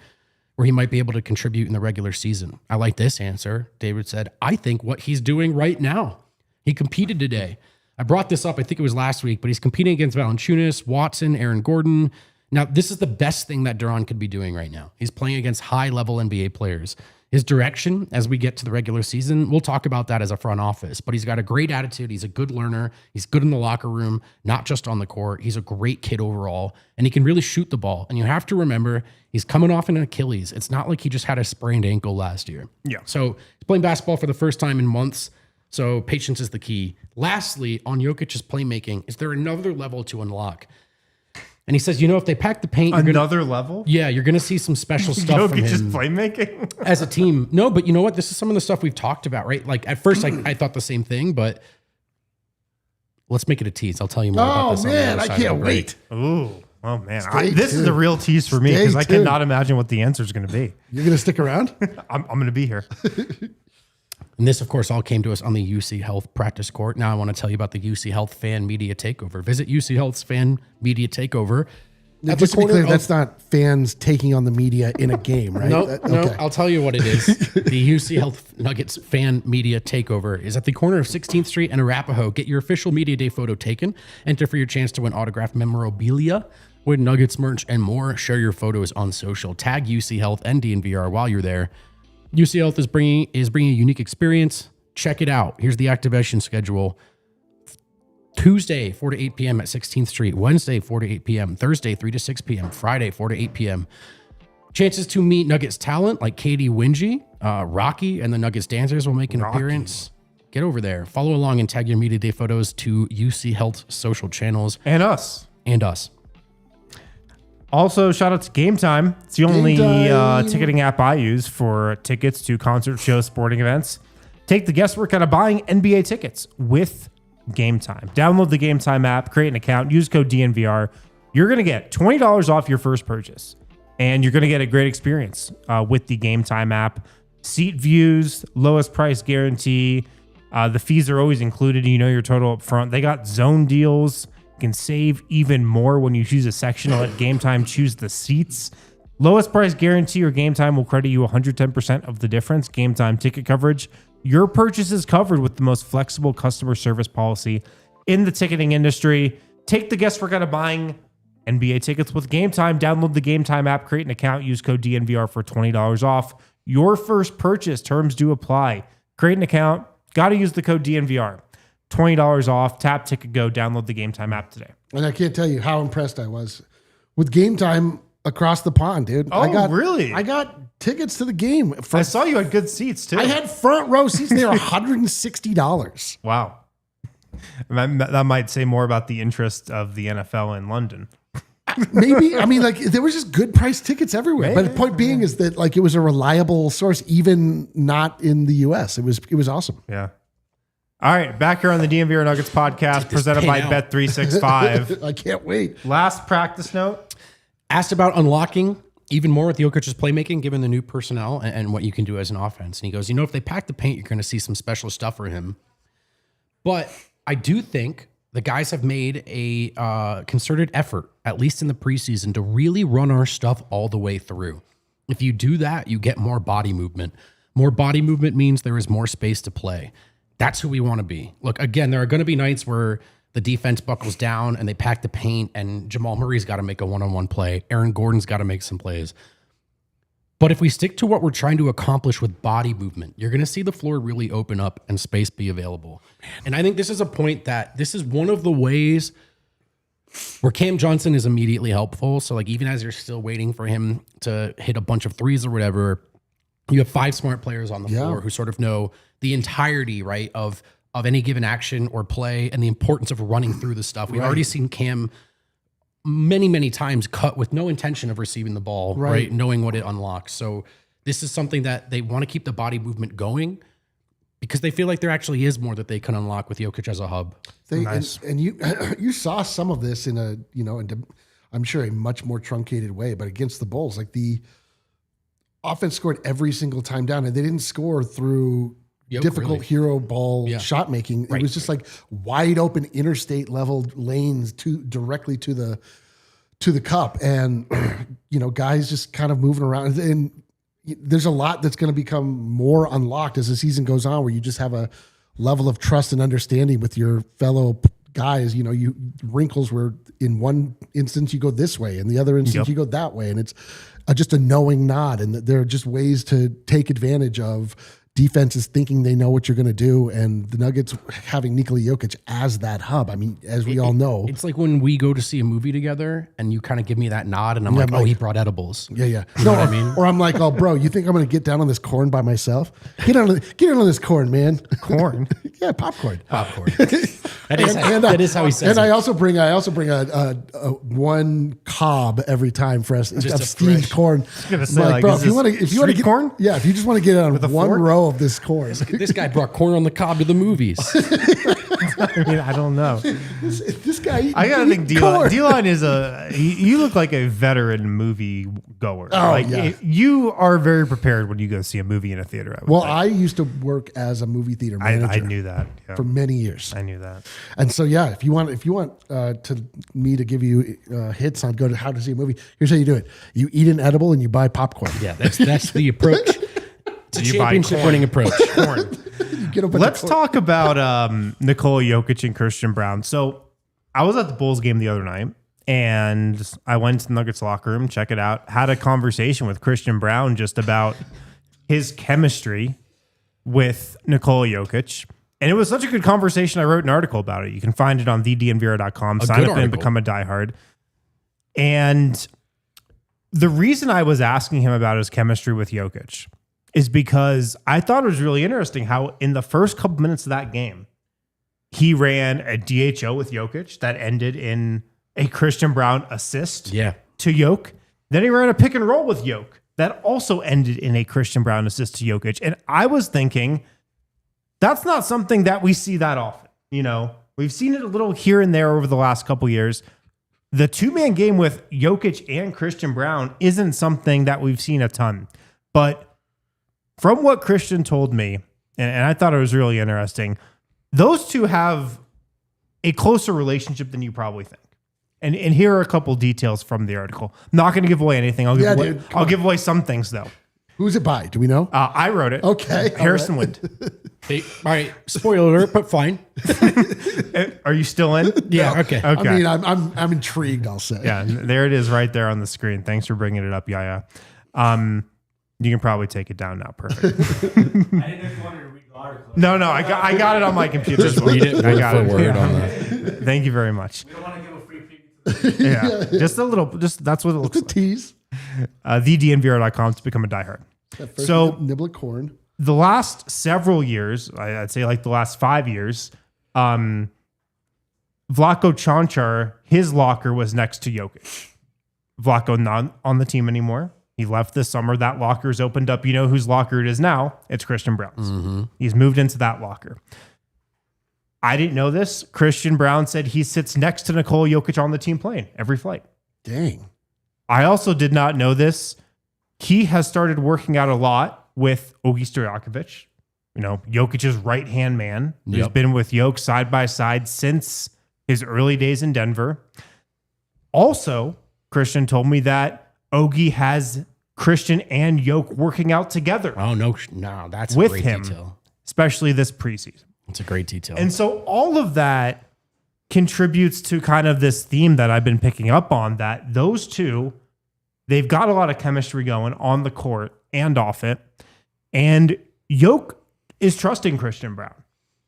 C: where he might be able to contribute in the regular season? I like this answer. David said, I think what he's doing right now. He competed today. I brought this up, I think it was last week, but he's competing against Valanciunas, Watson, Aaron Gordon. Now, this is the best thing that Daron could be doing right now. He's playing against high-level NBA players. His direction, as we get to the regular season, we'll talk about that as a front office, but he's got a great attitude. He's a good learner. He's good in the locker room, not just on the court. He's a great kid overall, and he can really shoot the ball. And you have to remember, he's coming off an Achilles. It's not like he just had a sprained ankle last year.
B: Yeah.
C: So he's playing basketball for the first time in months, so patience is the key. Lastly, on Jokic's playmaking, is there another level to unlock? And he says, if they pack the paint,
B: Another level?
C: Yeah, you're going to see some special stuff from
B: Jokic is
C: him
B: playmaking?
C: as a team. No, but you know what? This is some of the stuff we've talked about, right? Like at first, I thought the same thing, but let's make it a tease. I'll tell you more about this.
A: Oh, man, I can't wait.
B: Ooh. Oh, man.
A: This
B: is a real tease for me because I
A: tuned.
B: cannot imagine what the answer is going to be.
A: You're going to stick around?
B: I'm going to be here.
C: And this, of course, all came to us on the UC Health practice court. Now I want to tell you about the UC Health Fan Media Takeover. Visit UC Health's Fan Media Takeover.
A: Now, just to be clear, that's not fans taking on the media in a game, right?
C: No, I'll tell you what it is. The UC Health Nuggets Fan Media Takeover is at the corner of 16th Street and Arapahoe. Get your official Media Day photo taken. Enter for your chance to win autographed memorabilia, win Nuggets merch, and more. Share your photos on social. Tag UC Health and DNVR while you're there. UC Health is bringing a unique experience. Check it out. Here's the activation schedule. Tuesday, 4 to 8 p.m. at 16th Street. Wednesday, 4 to 8 p.m. Thursday, 3 to 6 p.m. Friday, 4 to 8 p.m. Chances to meet Nuggets talent like Katie Wingy, Rocky, and the Nuggets dancers will make an appearance. Get over there. Follow along and tag your Media Day photos to UC Health social channels.
B: And us. Also, shout out to Game Time. It's the only ticketing app I use for tickets to concert shows, sporting events. Take the guesswork out of buying NBA tickets with Game Time. Download the Game Time app, create an account, use code DNVR. You're going to get $20 off your first purchase, and you're going to get a great experience with the Game Time app. Seat views, lowest price guarantee. The fees are always included. You know your total up front. They got zone deals. You can save even more when you choose a section. Let Game Time choose the seats. Lowest price guarantee or Game Time will credit you 110% of the difference. Game Time ticket coverage. Your purchase is covered with the most flexible customer service policy in the ticketing industry. Take the guesswork out of buying NBA tickets with Game Time. Download the Game Time app, create an account, use code DNVR for $20 off your first purchase. Terms do apply. Create an account. Got to use the code DNVR. $20 off. Tap, ticket, go. Download the Game Time app today.
A: And I can't tell you how impressed I was with Game Time across the pond, dude.
B: Really?
A: I got tickets to the game.
B: I saw you had good seats, too.
A: I had front row seats. They were $160.
B: Wow. That might say more about the interest of the NFL in London.
A: Maybe. I mean, like, there was just good price tickets everywhere. But the point being is that, like, it was a reliable source, even not in the U.S. It was awesome.
B: Yeah. All right, back here on the DNVR Nuggets podcast, presented by Bet365.
A: I can't wait.
B: Last practice note.
C: Asked about unlocking even more with Jokic's playmaking, given the new personnel and what you can do as an offense. And he goes, if they pack the paint, you're going to see some special stuff for him. But I do think the guys have made a concerted effort, at least in the preseason, to really run our stuff all the way through. If you do that, you get more body movement. More body movement means there is more space to play. That's who we want to be. Look, again, there are going to be nights where the defense buckles down and they pack the paint and Jamal Murray's got to make a one-on-one play. Aaron Gordon's got to make some plays. But if we stick to what we're trying to accomplish with body movement, you're going to see the floor really open up and space be available. And I think this is a point that this is one of the ways where Cam Johnson is immediately helpful. So like even as you're still waiting for him to hit a bunch of threes or whatever, you have 5 smart players on the floor who sort of know the entirety, right, of any given action or play and the importance of running through the stuff. We've already seen Cam many, many times cut with no intention of receiving the ball, right? Knowing what it unlocks. So this is something that they want to keep the body movement going because they feel like there actually is more that they can unlock with Jokic as a hub.
B: Nice.
A: And you saw some of this in a, I'm sure a much more truncated way, but against the Bulls, like the offense scored every single time down and they didn't score through difficult hero ball shot making. It was just like wide open interstate level lanes directly to the cup. And, guys just kind of moving around. And there's a lot that's going to become more unlocked as the season goes on, where you just have a level of trust and understanding with your fellow guys. Wrinkles where in one instance you go this way, and the other instance you go that way. And it's just a knowing nod. And there are just ways to take advantage of defenses thinking they know what you're going to do, and the Nuggets having Nikola Jokic as that hub. I mean, as we all know.
C: It's like when we go to see a movie together and you kind of give me that nod and I'm like, oh, he brought edibles.
A: Yeah.
C: You know what I mean?
A: Or I'm like, oh, bro, you think I'm going to get down on this corn by myself? Get on this corn, man.
B: Corn?
A: Yeah, popcorn.
C: Popcorn. That is how he says
A: and
C: it.
A: I also bring a one cob every time for us
C: Just
A: of
C: a
A: steamed
C: fresh-
A: corn.
B: gonna say, like,
A: bro,
B: is
A: if you
B: this
A: want to
B: street
A: get
B: corn?
A: yeah, if you just want to get it on
B: a
A: one
B: fork?
A: row of this corn,
C: This guy brought corn on the cob to the movies.
B: I mean, I don't know.
A: this guy.
B: I gotta think
A: corn.
B: D-line is you look like a veteran movie goer.
A: Oh,
B: like
A: yeah.
B: you are very prepared when you go see a movie in a theater.
A: Well, I used to work as a movie theater manager
B: I knew that. Yeah.
A: for many years.
B: I knew that.
A: And so, yeah, if you want me to give you hits on go to how to see a movie, here's how you do it: you eat an edible and you buy popcorn.
C: Yeah, that's the approach. It's a
B: You buy
C: championship
B: corn.
C: winning approach.
B: Corn.
A: You get a bunch
B: Let's
A: of corn.
B: talk about Nikola Jokic and Christian Braun. So I was at the Bulls game the other night, and I went to the Nuggets locker room, check it out, had a conversation with Christian Braun just about his chemistry with Nikola Jokic. And it was such a good conversation, I wrote an article about it. You can find it on thednvr.com. Sign
C: good
B: up and
C: article.
B: become a diehard. And the reason I was asking him about his chemistry with Jokic is because I thought it was really interesting how in the first couple minutes of that game, he ran a DHO with Jokic that ended in a Christian Braun assist
C: Yeah.
B: to Jokic. Then he ran a pick and roll with Jokic that also ended in a Christian Braun assist to Jokic. And I was thinking, that's not something that we see that often. You know, we've seen it a little here and there over the last couple years. The two-man game with Jokic and Christian Braun isn't something that we've seen a ton. But from what Christian told me, and I thought it was really interesting, those two have a closer relationship than you probably think. And here are a couple details from the article. I'm not going to give away anything. I'll give away some things, though.
A: Who's it by? Do we know?
B: I wrote it.
A: Okay.
B: Harrison Wind.
C: All right. Spoiler alert, but fine.
B: Are you still in?
C: Yeah. Okay.
B: Okay.
A: I mean, I'm intrigued. I'll say.
B: Yeah, there it is right there on the screen. Thanks for bringing it up, Yaya. You can probably take it down now. Perfect.
D: I didn't know if you wanted to read the article.
B: No, I got it on my computer.
C: Just read it
B: I
C: word
B: got
C: for
B: it.
C: word
B: Yeah.
C: on that.
B: Thank you very much.
D: We don't want to give a free preview to the
B: Yeah, just a little. Just that's what it looks
A: It's a
B: like.
A: tease.
B: TheDNVR.com to become a diehard.
A: That first
B: So-
A: nibble of corn.
B: The last several years, I'd say like the last 5 years, Vlatko Čančar, his locker was next to Jokic. Vlatko not on the team anymore. He left this summer. That locker's opened up. You know whose locker it is now? It's Christian Braun's. He's moved into that locker. I didn't know this. Christian Braun said he sits next to Nikola Jokic on the team plane every flight.
A: Dang.
B: I also did not know this. He has started working out a lot with Ogi Stojakovic, you know, Jokic's right-hand man. He's
C: Yep.
B: been with Jokic side by side since his early days in Denver. Also, Christian told me that Ogi has Christian and Jokic working out together,
C: Oh, no, that's a
B: With
C: great
B: him.
C: detail.
B: especially this preseason.
C: It's a great detail.
B: And so all of that contributes to kind of this theme that I've been picking up on, that those two, they've got a lot of chemistry going on the court and off it. And Jokic is trusting Christian Braun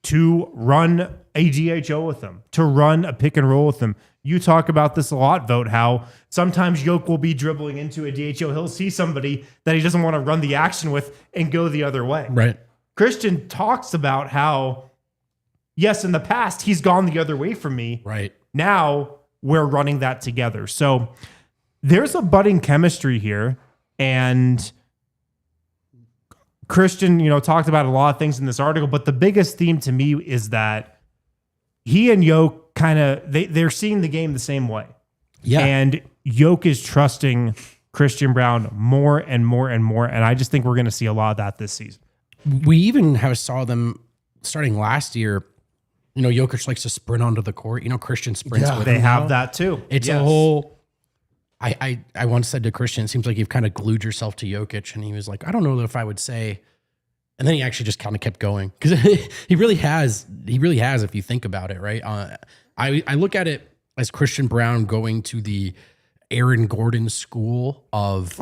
B: to run a DHO with him, to run a pick and roll with him. You talk about this a lot, Vote, how sometimes Jokic will be dribbling into a DHO. He'll see somebody that he doesn't want to run the action with and go the other way.
C: right.
B: Christian talks about how, yes, in the past, he's gone the other way from me.
C: Right.
B: Now we're running that together. So there's a budding chemistry here. And Christian, you know, talked about a lot of things in this article, but the biggest theme to me is that he and Jokic kind of, they're seeing the game the same way.
C: Yeah.
B: And Jokic is trusting Christian Braun more and more and more. And I just think we're going to see a lot of that this season.
C: We even saw them starting last year. You know, Jokic likes to sprint onto the court. You know, Christian sprints
A: Yeah.
C: with
B: They
C: him
B: have
C: now.
B: that too.
C: It's
B: Yes.
C: a whole. I once said to Christian, it seems like you've kind of glued yourself to Jokic, and he was like, I don't know if I would say. And then he actually just kind of kept going because he really has. He really has, if you think about it, right? I look at it as Christian Braun going to the Aaron Gordon school of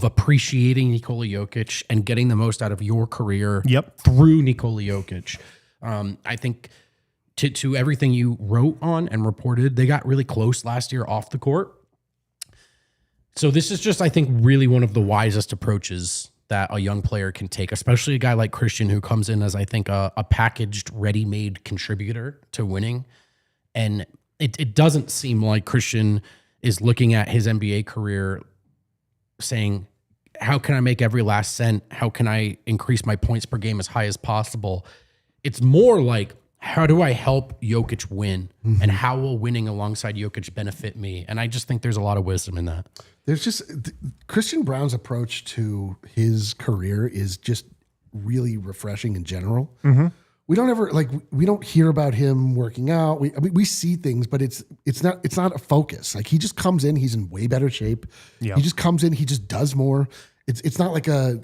C: appreciating Nikola Jokic and getting the most out of your career
B: Yep.
C: through Nikola Jokic. I think to everything you wrote on and reported, they got really close last year off the court. So this is just, I think, really one of the wisest approaches that a young player can take, especially a guy like Christian who comes in as, I think, a packaged, ready-made contributor to winning. And it doesn't seem like Christian is looking at his NBA career saying, how can I make every last cent? How can I increase my points per game as high as possible? It's more like, how do I help Jokic win? And how will winning alongside Jokic benefit me? And I just think there's a lot of wisdom in that.
A: There's just Christian Braun's approach to his career is just really refreshing in general. We don't ever we don't hear about him working out. We see things, but it's not a focus. Like he just comes in, he's in way better shape.
B: Yeah.
A: He just comes in, he just does more. It's not like a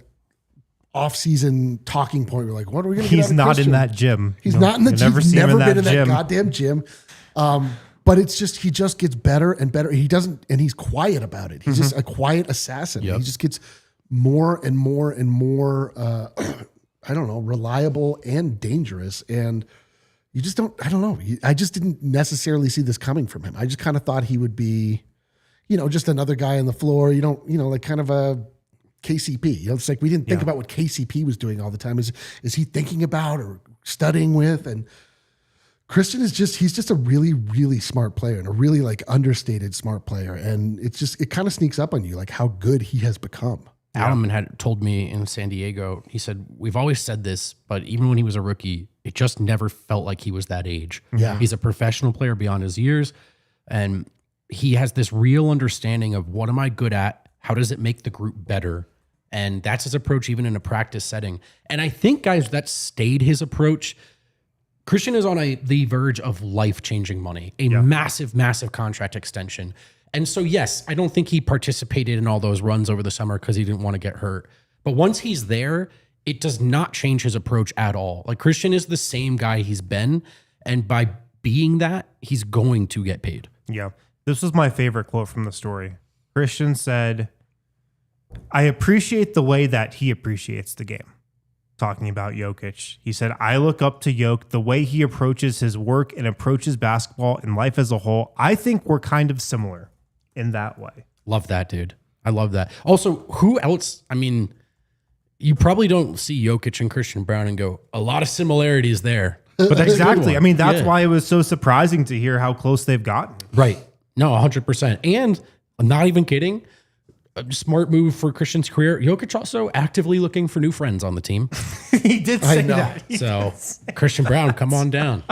A: off-season talking point. We're like, what are we going to?
B: He's not in that gym.
A: He's not in the gym. He's never been in that
B: gym.
A: goddamn gym. But it's just he just gets better and better. He doesn't, and he's quiet about it. He's just a quiet assassin. He just gets more and more and more. I don't know, reliable and dangerous. And you just don't. I don't know. I just didn't necessarily see this coming from him. I just kind of thought he would be, just another guy on the floor. You don't, like kind of a KCP. It's like we didn't think about what KCP was doing all the time. Is he thinking about or studying with? And Christian he's just a really, really smart player and a really understated smart player. And it kind of sneaks up on you, like how good he has become.
C: Adeleman had told me in San Diego, he said, we've always said this, but even when he was a rookie, it just never felt like he was that age.
A: Yeah.
C: He's a professional player beyond his years. And he has this real understanding of what am I good at? How does it make the group better? And that's his approach, even in a practice setting. And I think, guys, that stayed his approach. Christian is on the verge of life-changing money, a massive, massive contract extension. And so, yes, I don't think he participated in all those runs over the summer because he didn't want to get hurt. But once he's there, it does not change his approach at all. Like Christian is the same guy he's been. And by being that, he's going to get paid.
B: Yeah. This was my favorite quote from the story. Christian said, I appreciate the way that he appreciates the game. Talking about Jokic. He said, I look up to Jokic, the way he approaches his work and approaches basketball and life as a whole. I think we're kind of similar in that way.
C: Love that, dude. I love that. Also, who else? I mean, you probably don't see Jokic and Christian Braun and go, a lot of similarities there.
B: But exactly. I mean, that's why it was so surprising to hear how close they've gotten.
C: Right. No, 100%. And I'm not even kidding. A smart move for Christian's career. Jokic also actively looking for new friends on the team.
B: He did say that.
C: So Christian Braun, come on down.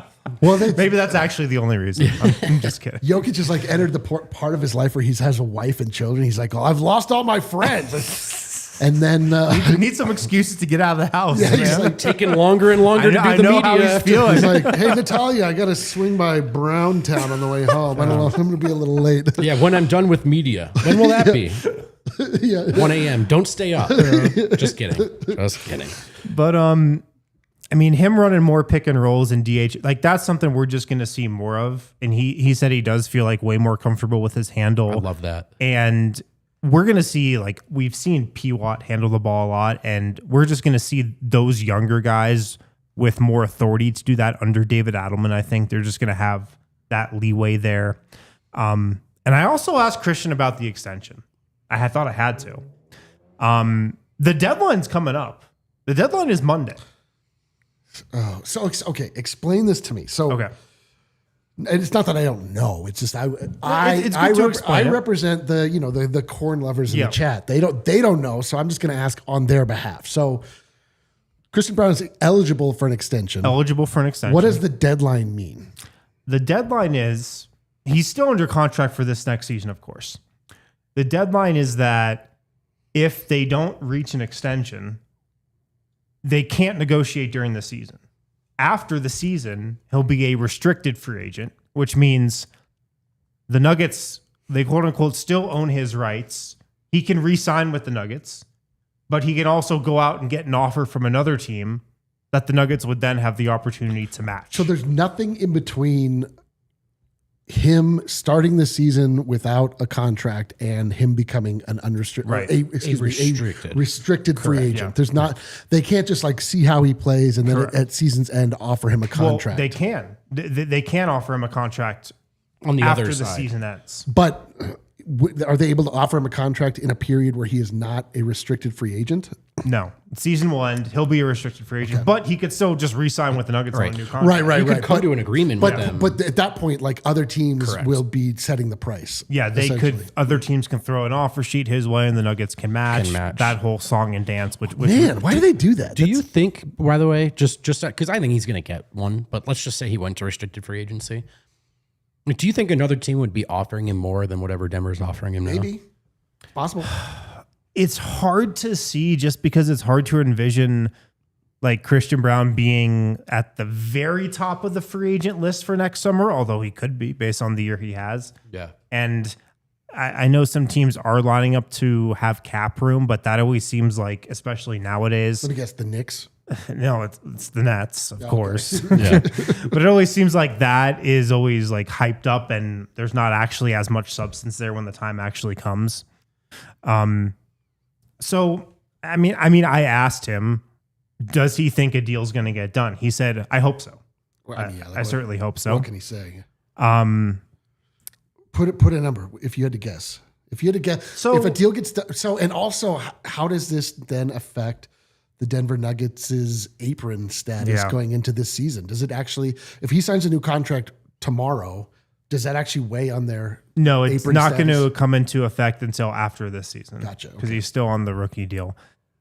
A: Well,
B: maybe that's actually the only reason. I'm just kidding.
A: Jokic just entered the part of his life where he has a wife and children. He's like, oh, I've lost all my friends. And then
B: you need some excuses to get out of the house.
A: Yeah,
C: he's taking longer and longer to do the media.
B: How he's feeling.
A: He's like, hey, Natalia, I got to swing by Brown Town on the way home. I don't know if I'm going to be a little late.
C: Yeah, when I'm done with media. When will that be? 1 a.m. Don't stay up. Just kidding. Just kidding.
B: But I mean, him running more pick and rolls and DH, that's something we're just going to see more of. And he said he does feel way more comfortable with his handle.
C: I love that.
B: And we're going to see, we've seen P. Watt handle the ball a lot, and we're just going to see those younger guys with more authority to do that under David Adeleman. I think they're just going to have that leeway there. And I also asked Christian about the extension. I thought I had to. The deadline's coming up. The deadline is Monday.
A: Oh, so okay. Explain this to me. So,
B: okay.
A: And it's not that I don't know. It's just I represent the corn lovers in the chat. They don't know. So I'm just going to ask on their behalf. So Christian Braun is eligible for an extension.
B: Eligible for an extension.
A: What does the deadline mean?
B: The deadline is he's still under contract for this next season, of course. The deadline is that if they don't reach an extension, they can't negotiate during the season. After the season, he'll be a restricted free agent, which means the Nuggets, they quote unquote still own his rights. He can re-sign with the Nuggets, but he can also go out and get an offer from another team that the Nuggets would then have the opportunity to match.
A: So there's nothing in between him starting the season without a contract and him becoming an unrestricted, restricted free agent.
B: Yeah.
A: There's not, they can't just see how he plays and then at season's end offer him a contract.
B: Well, they can. They can offer him a contract
C: on the
B: after
C: other
B: the
C: side.
B: season ends.
A: But are they able to offer him a contract in a period where he is not a restricted free agent?
B: No, season will end. He'll be a restricted free agent, but he could still just re-sign with the Nuggets on a new contract.
A: Right.
C: You could come to an agreement with them.
A: But at that point, like other teams will be setting the price.
B: Yeah, they could. Other teams can throw an offer sheet his way, and the Nuggets can match that whole song and dance. Which
A: Man, why do they do that?
C: Do you think, by the way, just because I think he's going to get one, but let's just say he went to restricted free agency. Do you think another team would be offering him more than whatever Denver's offering him now?
A: Maybe. Possible.
B: It's hard to see just because it's hard to envision like Christian Braun being at the very top of the free agent list for next summer, although he could be based on the year he has.
C: Yeah.
B: And I know some teams are lining up to have cap room, but that always seems like, especially nowadays.
A: Let me guess, the Knicks?
B: No, it's the Nets, of course.
C: Yeah.
B: But it always seems like that is always like hyped up and there's not actually as much substance there when the time actually comes. So, I mean, I asked him, does he think a deal's going to get done? He said, I hope so.
A: Well,
B: I certainly hope so.
A: What can he say? Put a number if you had to guess. If you had to guess,
B: So-
A: if a deal gets done, and also, how does this then affect the Denver Nuggets' apron status going into this season? Does it actually, if he signs a new contract tomorrow, does that actually weigh on their
B: No, it's
A: apron
B: not going
A: status?
B: to come into effect until after this season.
A: Gotcha,
B: Because he's still on the rookie deal.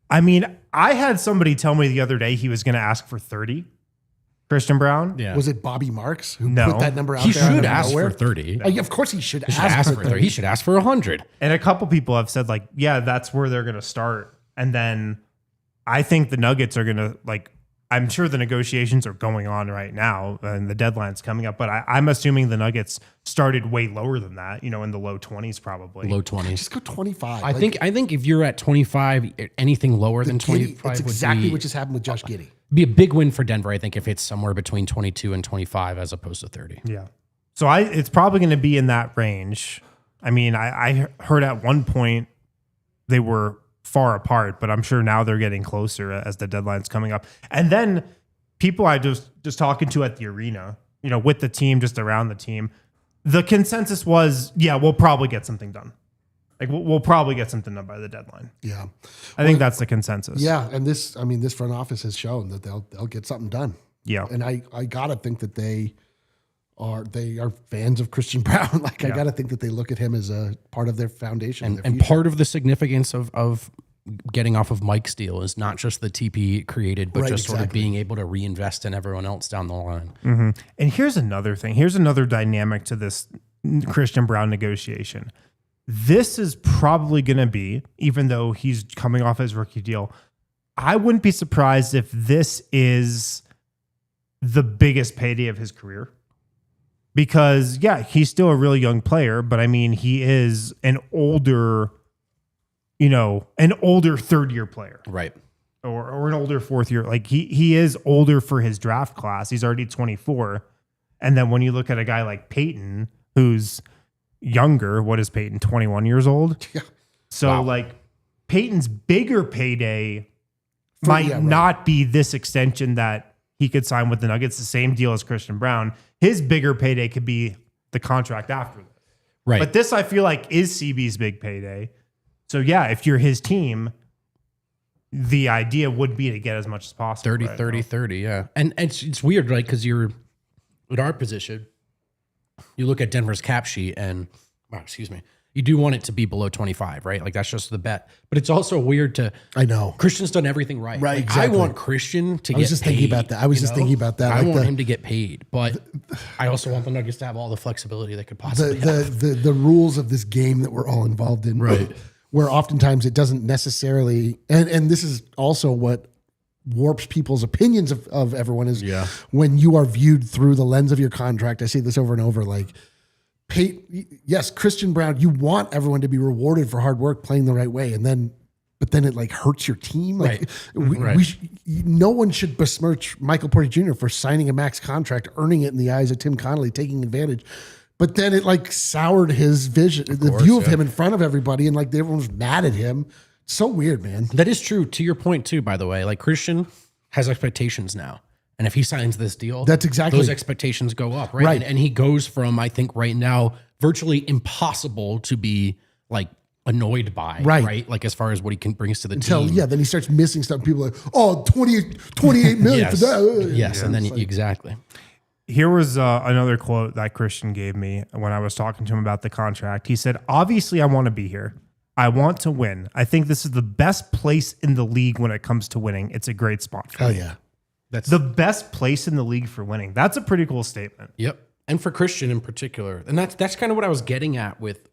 B: I mean, I had somebody tell me the other day he was going to ask for 30, Christian Braun.
C: Yeah.
A: Was it Bobby Marks who
B: No.
A: put that number out
C: He
A: there? out
C: should
A: of
C: ask
A: nowhere?
C: for 30.
A: Of course he should
C: He should ask for 30. He should ask for 100.
B: And a couple people have said like, yeah, that's where they're going to start. And then I think the Nuggets are going to like, I'm sure the negotiations are going on right now and the deadline's coming up, but I'm assuming the Nuggets started way lower than that, in the low 20s probably.
C: Low 20s.
A: Just go 25.
C: I think if you're at 25, anything lower than 25
A: That's
C: would
A: exactly what just happened with Josh Giddey.
C: be a big win for Denver, I think, if it's somewhere between 22 and 25 as opposed to 30.
B: Yeah. So it's probably going to be in that range. I mean, I heard at one point they were far apart, but I'm sure now they're getting closer as the deadline's coming up. And then people I just talking to at the arena, with the team, just around the team, the consensus was, yeah, we'll probably get something done. Like we'll probably get something done by the deadline.
A: Yeah.
B: I think that's the consensus.
A: Yeah. And this front office has shown that they'll get something done.
B: Yeah.
A: And I gotta think that they are fans of Christian Braun. Like I gotta think that they look at him as a part of their foundation.
C: And part of the significance of getting off of Mike's deal is not just the TP created, but just sort of being able to reinvest in everyone else down the line.
B: Mm-hmm. And here's another thing. Here's another dynamic to this Christian Braun negotiation. This is probably going to be, even though he's coming off his rookie deal, I wouldn't be surprised if this is the biggest payday of his career. Because, yeah, he's still a really young player, but I mean, he is an older third-year player.
C: Right.
B: Or an older fourth year. Like he is older for his draft class. He's already 24. And then when you look at a guy like Payton, who's younger, what is Payton, 21 years old?
A: Yeah.
B: So like Payton's bigger payday might not be this extension that he could sign with the Nuggets, the same deal as Christian Braun. His bigger payday could be the contract after this.
C: Right.
B: But this I feel like is CB's big payday. So yeah, if you're his team, the idea would be to get as much as possible.
C: 30,
B: right
C: 30,
B: now.
C: 30, yeah. And it's weird, right? Because you're in our position, you look at Denver's cap sheet and, you do want it to be below 25, right? Like that's just the bet. But it's also weird to,
A: I know.
C: Christian's done everything right.
A: Right,
C: Like,
A: exactly.
C: I want Christian to get paid.
A: I was just thinking about that. I was just thinking about that.
C: I
A: Like
C: want him to get paid, but I also want the Nuggets to have all the flexibility they could possibly have.
A: the rules of this game that we're all involved in.
C: Right.
A: Where oftentimes it doesn't necessarily, and this is also what warps people's opinions of everyone is when you are viewed through the lens of your contract. I see this over and over. Like, yes, Christian Braun, you want everyone to be rewarded for hard work, playing the right way, but then it like hurts your team. Like, no one should besmirch Michael Porter Jr. for signing a max contract, earning it in the eyes of Tim Connolly, taking advantage. But then it like soured his vision, view of him in front of everybody, and like everyone was mad at him. So weird, man.
C: That is true. To your point too, by the way, like Christian has expectations now. And if he signs this deal,
A: That's exactly-
C: those expectations go up, right?
A: Right.
C: And he goes from, I think right now, virtually impossible to be like annoyed by, right? Like as far as what he can brings to the team.
A: Then he starts missing stuff. People are like, oh, 28 million for that.
C: Yes, and then exactly.
B: Here was another quote that Christian gave me when I was talking to him about the contract. He said, obviously, I want to be here. I want to win. I think this is the best place in the league when it comes to winning. It's a great spot for me.
A: Yeah.
B: That's the best place in the league for winning. That's a pretty cool statement.
C: Yep. And for Christian in particular. And that's kind of what I was getting at with,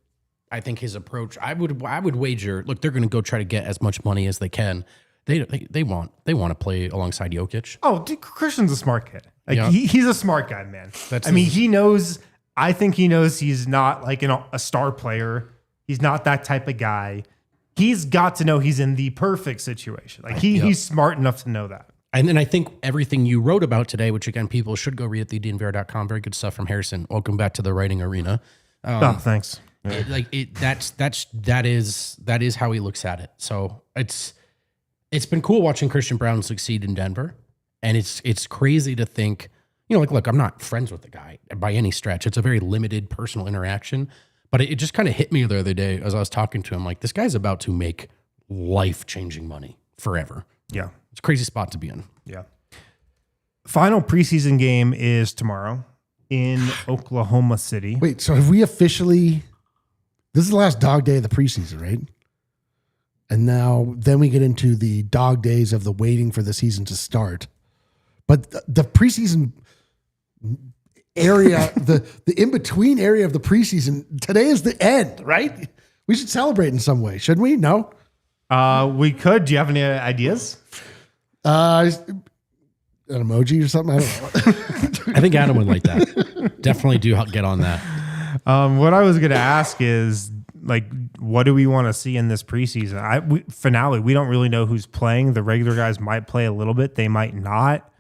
C: I think, his approach. I would wager, look, they're going to go try to get as much money as they can. They want to play alongside Jokic.
B: Oh, dude, Christian's a smart kid. Like
C: Yeah.
B: he's a smart guy, man. He knows. I think he knows he's not like a star player. He's not that type of guy. He's got to know he's in the perfect situation. Like he's smart enough to know that.
C: And then I think everything you wrote about today, which again, people should go read at DNVR.com. Very good stuff from Harrison. Welcome back to the writing arena.
B: Thanks.
C: That is how he looks at it. So it's been cool watching Christian Braun succeed in Denver. And it's crazy to think, look, I'm not friends with the guy by any stretch. It's a very limited personal interaction. But it just kind of hit me the other day as I was talking to him, like, this guy's about to make life-changing money forever.
B: Yeah.
C: It's a crazy spot to be in.
B: Yeah. Final preseason game is tomorrow in Oklahoma City.
A: Wait, so have we officially... This is the last dog day of the preseason, right? And then we get into the dog days of the waiting for the season to start. But the preseason area, the in-between area of the preseason, today is the end, right? We should celebrate in some way, shouldn't we? No?
B: We could. Do you have any ideas?
A: An emoji or something? I don't know.
C: I think Adam would like that. Definitely do get on that.
B: What I was going to ask is, like, what do we want to see in this preseason? Finale, we don't really know who's playing. The regular guys might play a little bit. They might not.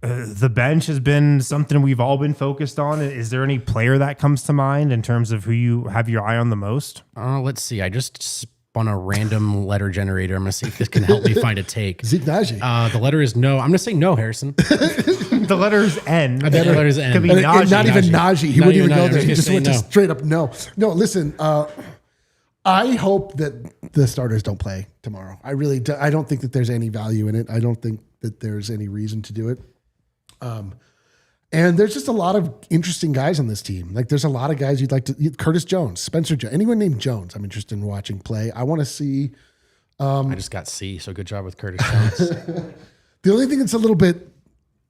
B: The bench has been something we've all been focused on. Is there any player that comes to mind in terms of who you have your eye on the most?
C: Let's see. I just spun a random letter generator. I'm going to see if this can help me find a take.
A: Zeke Naji.
C: The letter is no. I'm going to say no, Harrison.
B: The letter is N.
C: The letter is N.
B: Could be
A: And
B: Najee.
A: not even Najee. He
C: Not
A: wouldn't even
C: even
A: go
C: Najee.
A: there.
C: I
A: He
C: was
A: just
C: gonna
A: went to
C: say no.
A: straight up no. No, listen. I hope that the starters don't play tomorrow. I really do. I don't think that there's any value in it. I don't think that there's any reason to do it. And there's just a lot of interesting guys on this team. Like, there's a lot of guys you'd like to... Curtis Jones, Spencer Jones, anyone named Jones I'm interested in watching play. I want to see...
C: I just got C, so good job with Curtis Jones.
A: The only thing that's a little bit...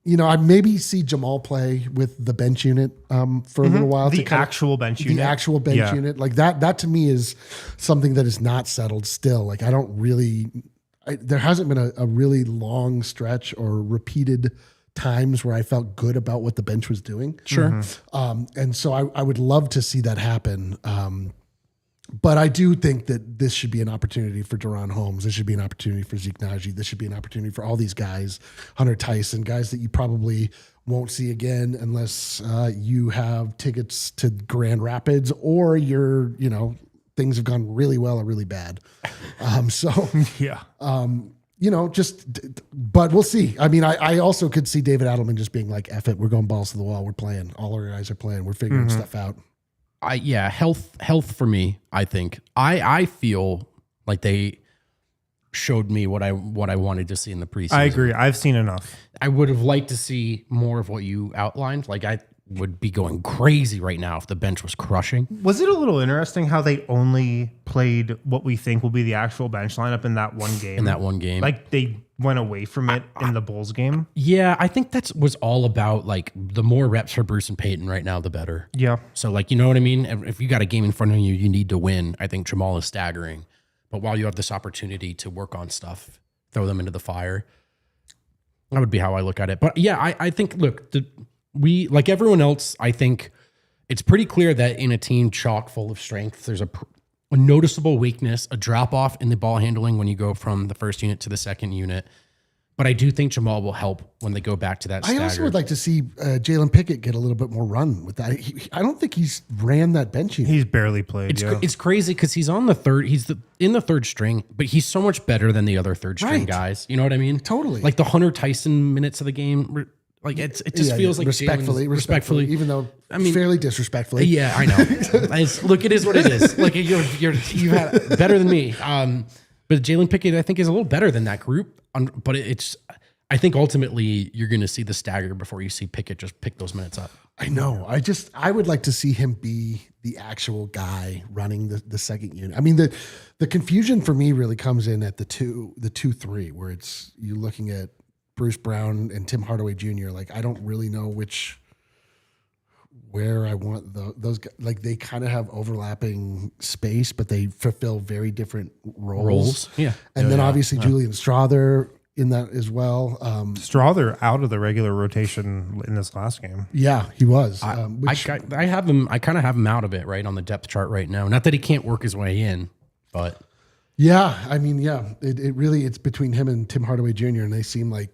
A: I maybe see Jamal play with the bench unit for a little while.
B: The actual bench unit.
A: The actual bench unit. Like, that to me is something that is not settled still. Like, I don't really... there hasn't been a really long stretch or repeated times where I felt good about what the bench was doing.
C: Sure.
A: And so I would love to see that happen. But I do think that this should be an opportunity for Deron Holmes. This should be an opportunity for Zeke Naji. This should be an opportunity for all these guys, Hunter Tyson, guys that you probably won't see again unless you have tickets to Grand Rapids or things have gone really well or really bad. But we'll see. I mean, I also could see David Adeleman just being like, F it, we're going balls to the wall. We're playing. All our guys are playing. We're figuring stuff out.
C: Health for me, I think. I feel like they showed me what I wanted to see in the preseason.
B: I agree. I've seen enough.
C: I would have liked to see more of what you outlined. Like, I would be going crazy right now if the bench was crushing.
B: Was it a little interesting how they only played what we think will be the actual bench lineup in that one game? Like, they went away from it in the Bulls game?
C: Yeah, I think that was all about, like, the more reps for Bruce and Payton right now, the better.
B: Yeah.
C: So, like, you know what I mean? If you got a game in front of you, you need to win. I think Jamal is staggering. But while you have this opportunity to work on stuff, throw them into the fire, that would be how I look at it. But, yeah, I think, look, we, like everyone else, I think it's pretty clear that in a team chock full of strength, there's a noticeable weakness, a drop-off in the ball handling when you go from the first unit to the second unit. But I do think Jamal will help when they go back to that stagger.
A: I also would like to see Jalen Pickett get a little bit more run with that. I don't think he's ran that bench unit.
B: He's barely played.
C: It's crazy because he's on the third. He's in the third string, but he's so much better than the other third string guys. You know what I mean?
A: Totally.
C: Like the Hunter Tyson minutes of the game Like it just feels like
A: respectfully, even though fairly disrespectfully.
C: Yeah, I know. Look, it is what it is. Like you've had better than me. But Jalen Pickett, I think, is a little better than that group. But I think ultimately you're going to see the stagger before you see Pickett just pick those minutes up.
A: I know. I would like to see him be the actual guy running the second unit. I mean, the confusion for me really comes in at the 2-3, where you're looking at Bruce Brown and Tim Hardaway Jr. Like, I don't really know where I want those guys. Like, they kind of have overlapping space, but they fulfill very different roles.
C: Yeah.
A: And then obviously Julian Strawther in that as well.
B: Strawther out of the regular rotation in this last game.
A: Yeah, he was.
C: I have him. I kind of have him out of it right on the depth chart right now. Not that he can't work his way in, but
A: yeah, I mean, yeah, it really, it's between him and Tim Hardaway Jr. and they seem like,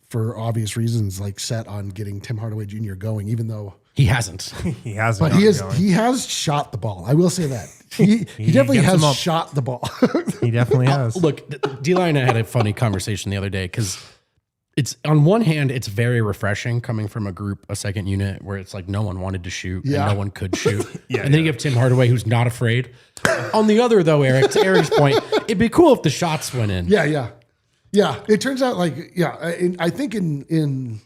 A: for obvious reasons, like set on getting Tim Hardaway Jr. going, even though
C: he hasn't.
B: He hasn't.
A: But he has shot the ball. I will say that. He definitely has shot the ball.
B: He definitely has.
C: Look, D-Line and I had a funny conversation the other day because it's, on one hand, it's very refreshing coming from a second unit where it's like no one wanted to shoot and no one could shoot. And then you have Tim Hardaway who's not afraid. On the other, though, Eric, to Eric's point, it'd be cool if the shots went in.
A: Yeah, it turns out I think in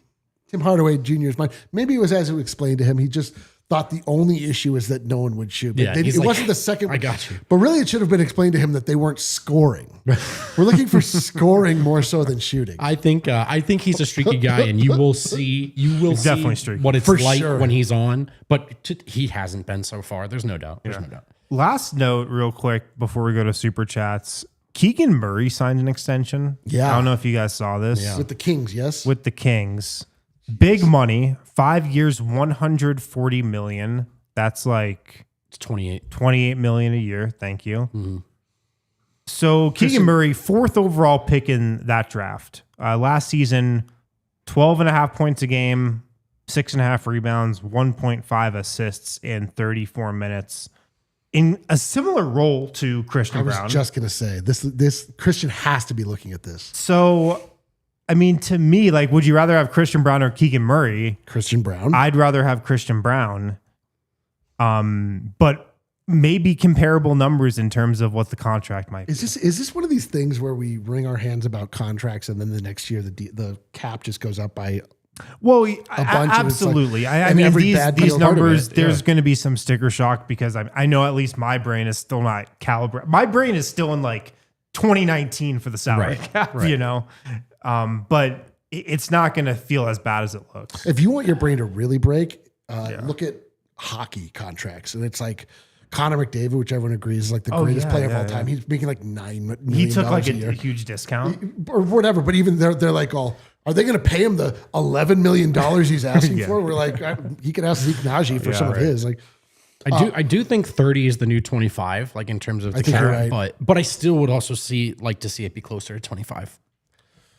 A: Tim Hardaway Jr.'s mind, maybe it was as it was explained to him, he just thought the only issue is that no one would shoot. But it wasn't the second.
C: I got you.
A: But really, it should have been explained to him that they weren't scoring. We're looking for scoring more so than shooting.
C: I think he's a streaky guy, and you will see what it's like when he's on. But he hasn't been so far. There's no doubt. There's no doubt.
B: Last note, real quick, before we go to Super Chats. Keegan Murray signed an extension.
A: Yeah.
B: I don't know if you guys saw this.
A: Yeah. With the Kings, yes.
B: With the Kings. Big money. 5 years, $140 million. That's like
C: it's
B: 28 million a year. Thank you. Mm-hmm. So Keegan Murray, 4th overall pick in that draft. Last season, 12.5 points a game, 6.5 rebounds, 1.5 assists in 34 minutes. In a similar role to Christian Brown.
A: I was just going to say, this Christian has to be looking at this.
B: So, I mean, to me, like, would you rather have Christian Brown or Keegan Murray?
A: Christian Brown.
B: I'd rather have Christian Brown. But maybe comparable numbers in terms of what the contract might be.
A: Is this one of these things where we wring our hands about contracts and then the next year the cap just goes up by
B: a bunch? Absolutely. I mean, these numbers, there's going to be some sticker shock because I know at least my brain is still not calibrated. My brain is still in like 2019 for the salary cap, you know? But it's not going to feel as bad as it looks.
A: If you want your brain to really break, look at hockey contracts. And it's like Connor McDavid, which everyone agrees is like the greatest player of all time. He's making like $9 million.
B: He took like a huge discount
A: or whatever. But even they're like are they going to pay him the $11 million he's asking for? We're like, he could ask Zeke Naji for some of his. Like,
C: I do think 30 is the new 25, like in terms of the cap, but I still would also like to see it be closer to 25.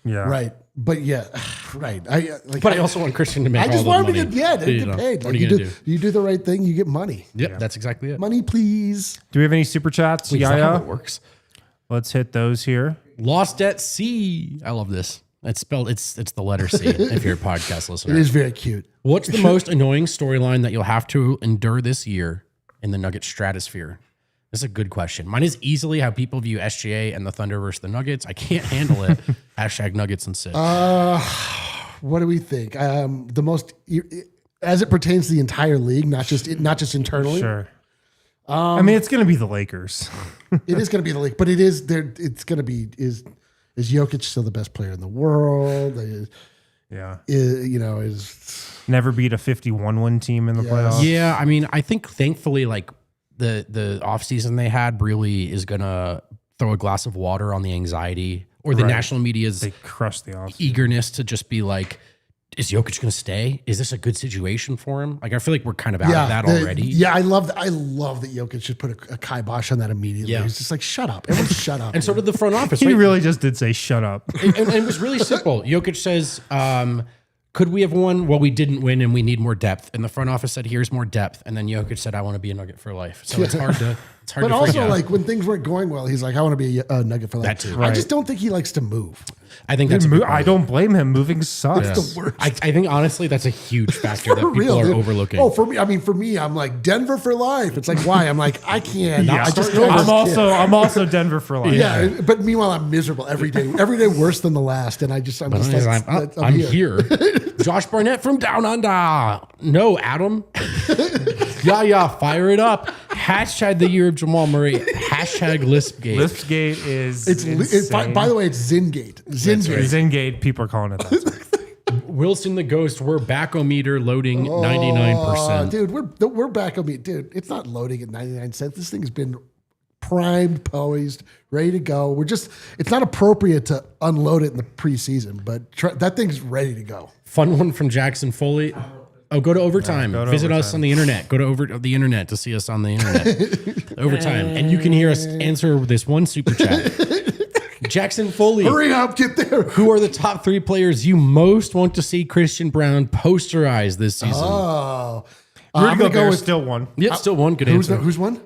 B: Yeah.
A: Right. But yeah, right.
C: I also want Christian to make.
A: I just want him to get paid.
C: What are
A: you do? You do the right thing, you get money.
C: Yep, that's exactly it.
A: Money, please.
B: Do we have any super chats?
C: Please, how it works.
B: Let's hit those here.
C: Lost at sea. I love this. It's spelled. It's the letter C. If you're a podcast listener,
A: it is very cute.
C: What's the most annoying storyline that you'll have to endure this year in the Nuggets stratosphere? This is a good question. Mine is easily how people view SGA and the Thunder versus the Nuggets. I can't handle it. # Nuggets and 6.
A: What do we think? The most, as it pertains to the entire league, not just internally.
B: Sure. I mean, it's going to be the Lakers.
A: It is going to be the league, but it is there. It's going to be is Jokic still the best player in the world? Is
B: never beat a 51-win team in the playoffs.
C: Yeah, I mean, I think thankfully, like the offseason they had really is gonna throw a glass of water on the anxiety or the national media's eagerness to just be like, is Jokic going to stay? Is this a good situation for him? Like, I feel like we're kind of out of that already.
A: Yeah, I love that Jokic should put a kibosh on that immediately.
C: Yeah.
A: He's just like, shut up. Everyone shut up.
C: And so did the front office.
B: He really just did say, shut up.
C: And it was really simple. Jokic says, could we have won? Well, we didn't win and we need more depth. And the front office said, here's more depth. And then Jokic said, I want to be a Nugget for life. So it's hard
A: But
C: to
A: also,
C: forget.
A: like when things weren't going well, he's like, I want to be a Nugget for life.
C: That too.
A: I
B: Right.
A: just don't think he likes to move.
C: I think that's a big part
B: I
C: of it.
B: don't blame him. Moving sucks.
A: It's the worst.
C: I think honestly that's a huge factor that
A: For
C: people
A: real,
C: are
A: dude.
C: overlooking.
A: Oh, for me, I'm like Denver for life. It's like, why? I'm like, I can't. I just know this kid.
B: I'm also Denver for life.
A: Yeah, but meanwhile, I'm miserable every day worse than the last, and I'm just like,
C: I'm here. Josh Barnett from Down Under. No, Adam. Yeah, fire it up. Hashtag the year of Jamal Murray. Hashtag Lispgate.
B: Lispgate is
A: by the way, it's Zingate.
B: Zingate. People are calling it that.
C: Wilson the Ghost. We're backometer loading 99%.
A: Dude, we're back on me. Dude, it's not loading at 99 cents. This thing's been primed, poised, ready to go. It's not appropriate to unload it in the preseason, but that thing's ready to go.
C: Fun one from Jackson Foley. Oh, go to Overtime. Visit us on the internet. Go to the internet to see us on the internet. Overtime. And you can hear us answer this one super chat. Jackson Foley.
A: Hurry up, get there.
C: Who are the top 3 players you most want to see Christian Brown posterize this season?
A: Oh.
B: Rudy
A: I'm going to go
B: Gobert's
A: with
B: still one.
C: Yeah, still one good
A: who's
C: answer.
A: one?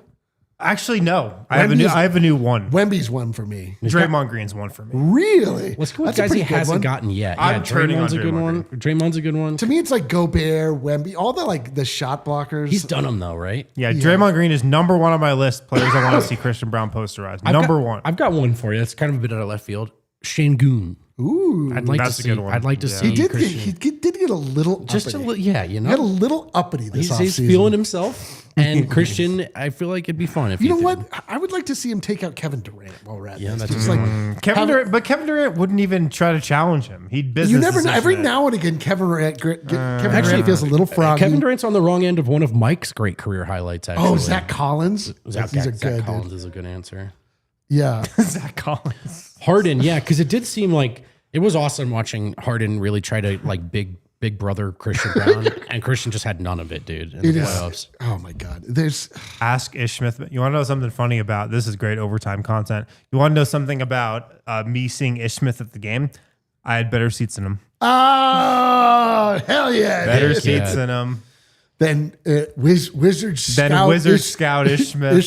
B: Actually, no. I have a new one.
A: Wemby's one for me.
B: Draymond Green's one for me.
A: Really?
C: Let's go with
A: That's a
C: guys he
A: pretty good
C: hasn't
A: one.
C: gotten yet.
B: I'm turning on
C: Draymond's a good
B: Draymond
C: one. Draymond's a good one.
A: To me, it's like Gobert, Wemby, all the shot blockers.
C: He's done them though, right?
B: Yeah, Draymond Green is number 1 on my list. Players I want to see Christian Brown posterized. Number 1.
C: I've got one for you. That's kind of a bit out of left field. Shangoon.
A: Ooh.
C: I'd like
B: That's
C: to
B: a
C: see.
B: good one.
C: I'd like to
B: Yeah.
C: see.
A: He did
C: Christian.
A: get a little
C: Just a
A: uppity.
C: little, yeah,
A: He got a little uppity this
C: He's
A: offseason.
C: feeling himself. And Christian, I feel like it'd be fun if
A: You know
C: did.
A: what? I would like to see him take out Kevin Durant while we're at this.
C: that's
A: Just
C: a
A: like
B: Kevin Durant wouldn't even try to challenge him. He'd business.
A: you never know. Every
B: decision it.
A: now and again, Kevin Durant feels a little froggy.
C: Kevin Durant's on the wrong end of one of Mike's great career highlights. Actually,
A: Oh, Zach Collins.
C: Zach
A: He's a good
C: Collins
A: dude.
C: is a good answer.
A: Yeah.
B: Zach Collins.
C: Harden, yeah, because it did seem like it was awesome watching Harden really try to like big brother Christian Brown, and Christian just had none of it, dude. In the playoffs.
A: Oh my God. There's
B: Ask Ish Smith. You want to know something funny about this? Is great overtime content. You want to know something about me seeing Ish Smith at the game? I had better seats than him.
A: oh hell yeah.
B: Better
A: dude.
B: seats than him.
A: Then Wizard Scout.
B: Then Wizard Scout Ish Smith.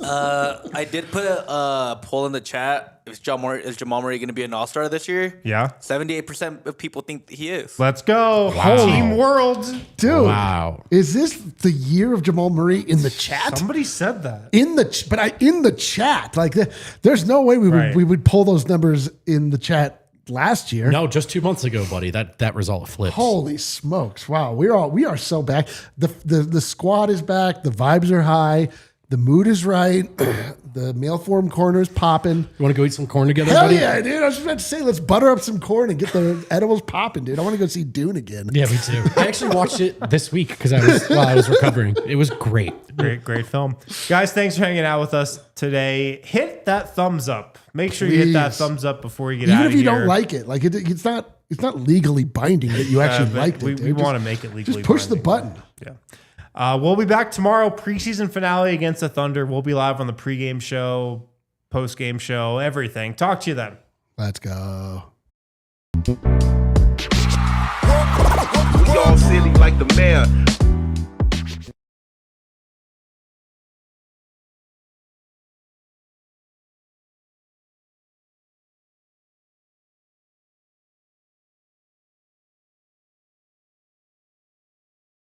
E: I did put a poll in the chat. Is Jamal Murray going to be an all-star this year?
B: Yeah.
E: 78% of people think he is.
B: Let's go.
C: Wow.
B: Team World.
A: Dude.
C: Wow.
A: Is this the year of Jamal Murray in the chat?
B: Somebody said that.
A: In the chat. Like there's no way we would pull those numbers in the chat last year.
C: No, just 2 months ago, buddy. That result flips.
A: Holy smokes. Wow. We are so back. The squad is back. The vibes are high. The mood is right. The mail form corner is popping.
C: You want to go eat some corn together,
A: Hell
C: buddy?
A: yeah, dude. I was just about to say, let's butter up some corn and get the edibles popping, dude. I want to go see Dune again.
C: Yeah, me too. I actually watched it this week because while I was recovering. It was great.
B: Great film. Guys, thanks for hanging out with us today. Hit that thumbs up. Make sure you hit that
A: Please.
B: thumbs up before you get
A: Even
B: out
A: if
B: of
A: you
B: here.
A: don't like it, like it's not legally binding that you actually
B: but
A: liked it.
B: we
A: dude.
B: want to make it legally
A: Just push the
B: binding.
A: button.
B: Yeah. We'll be back tomorrow. Preseason finale against the Thunder. We'll be live on the pregame show, postgame show, everything. Talk to you then.
A: Let's go.
F: We all silly like the mayor.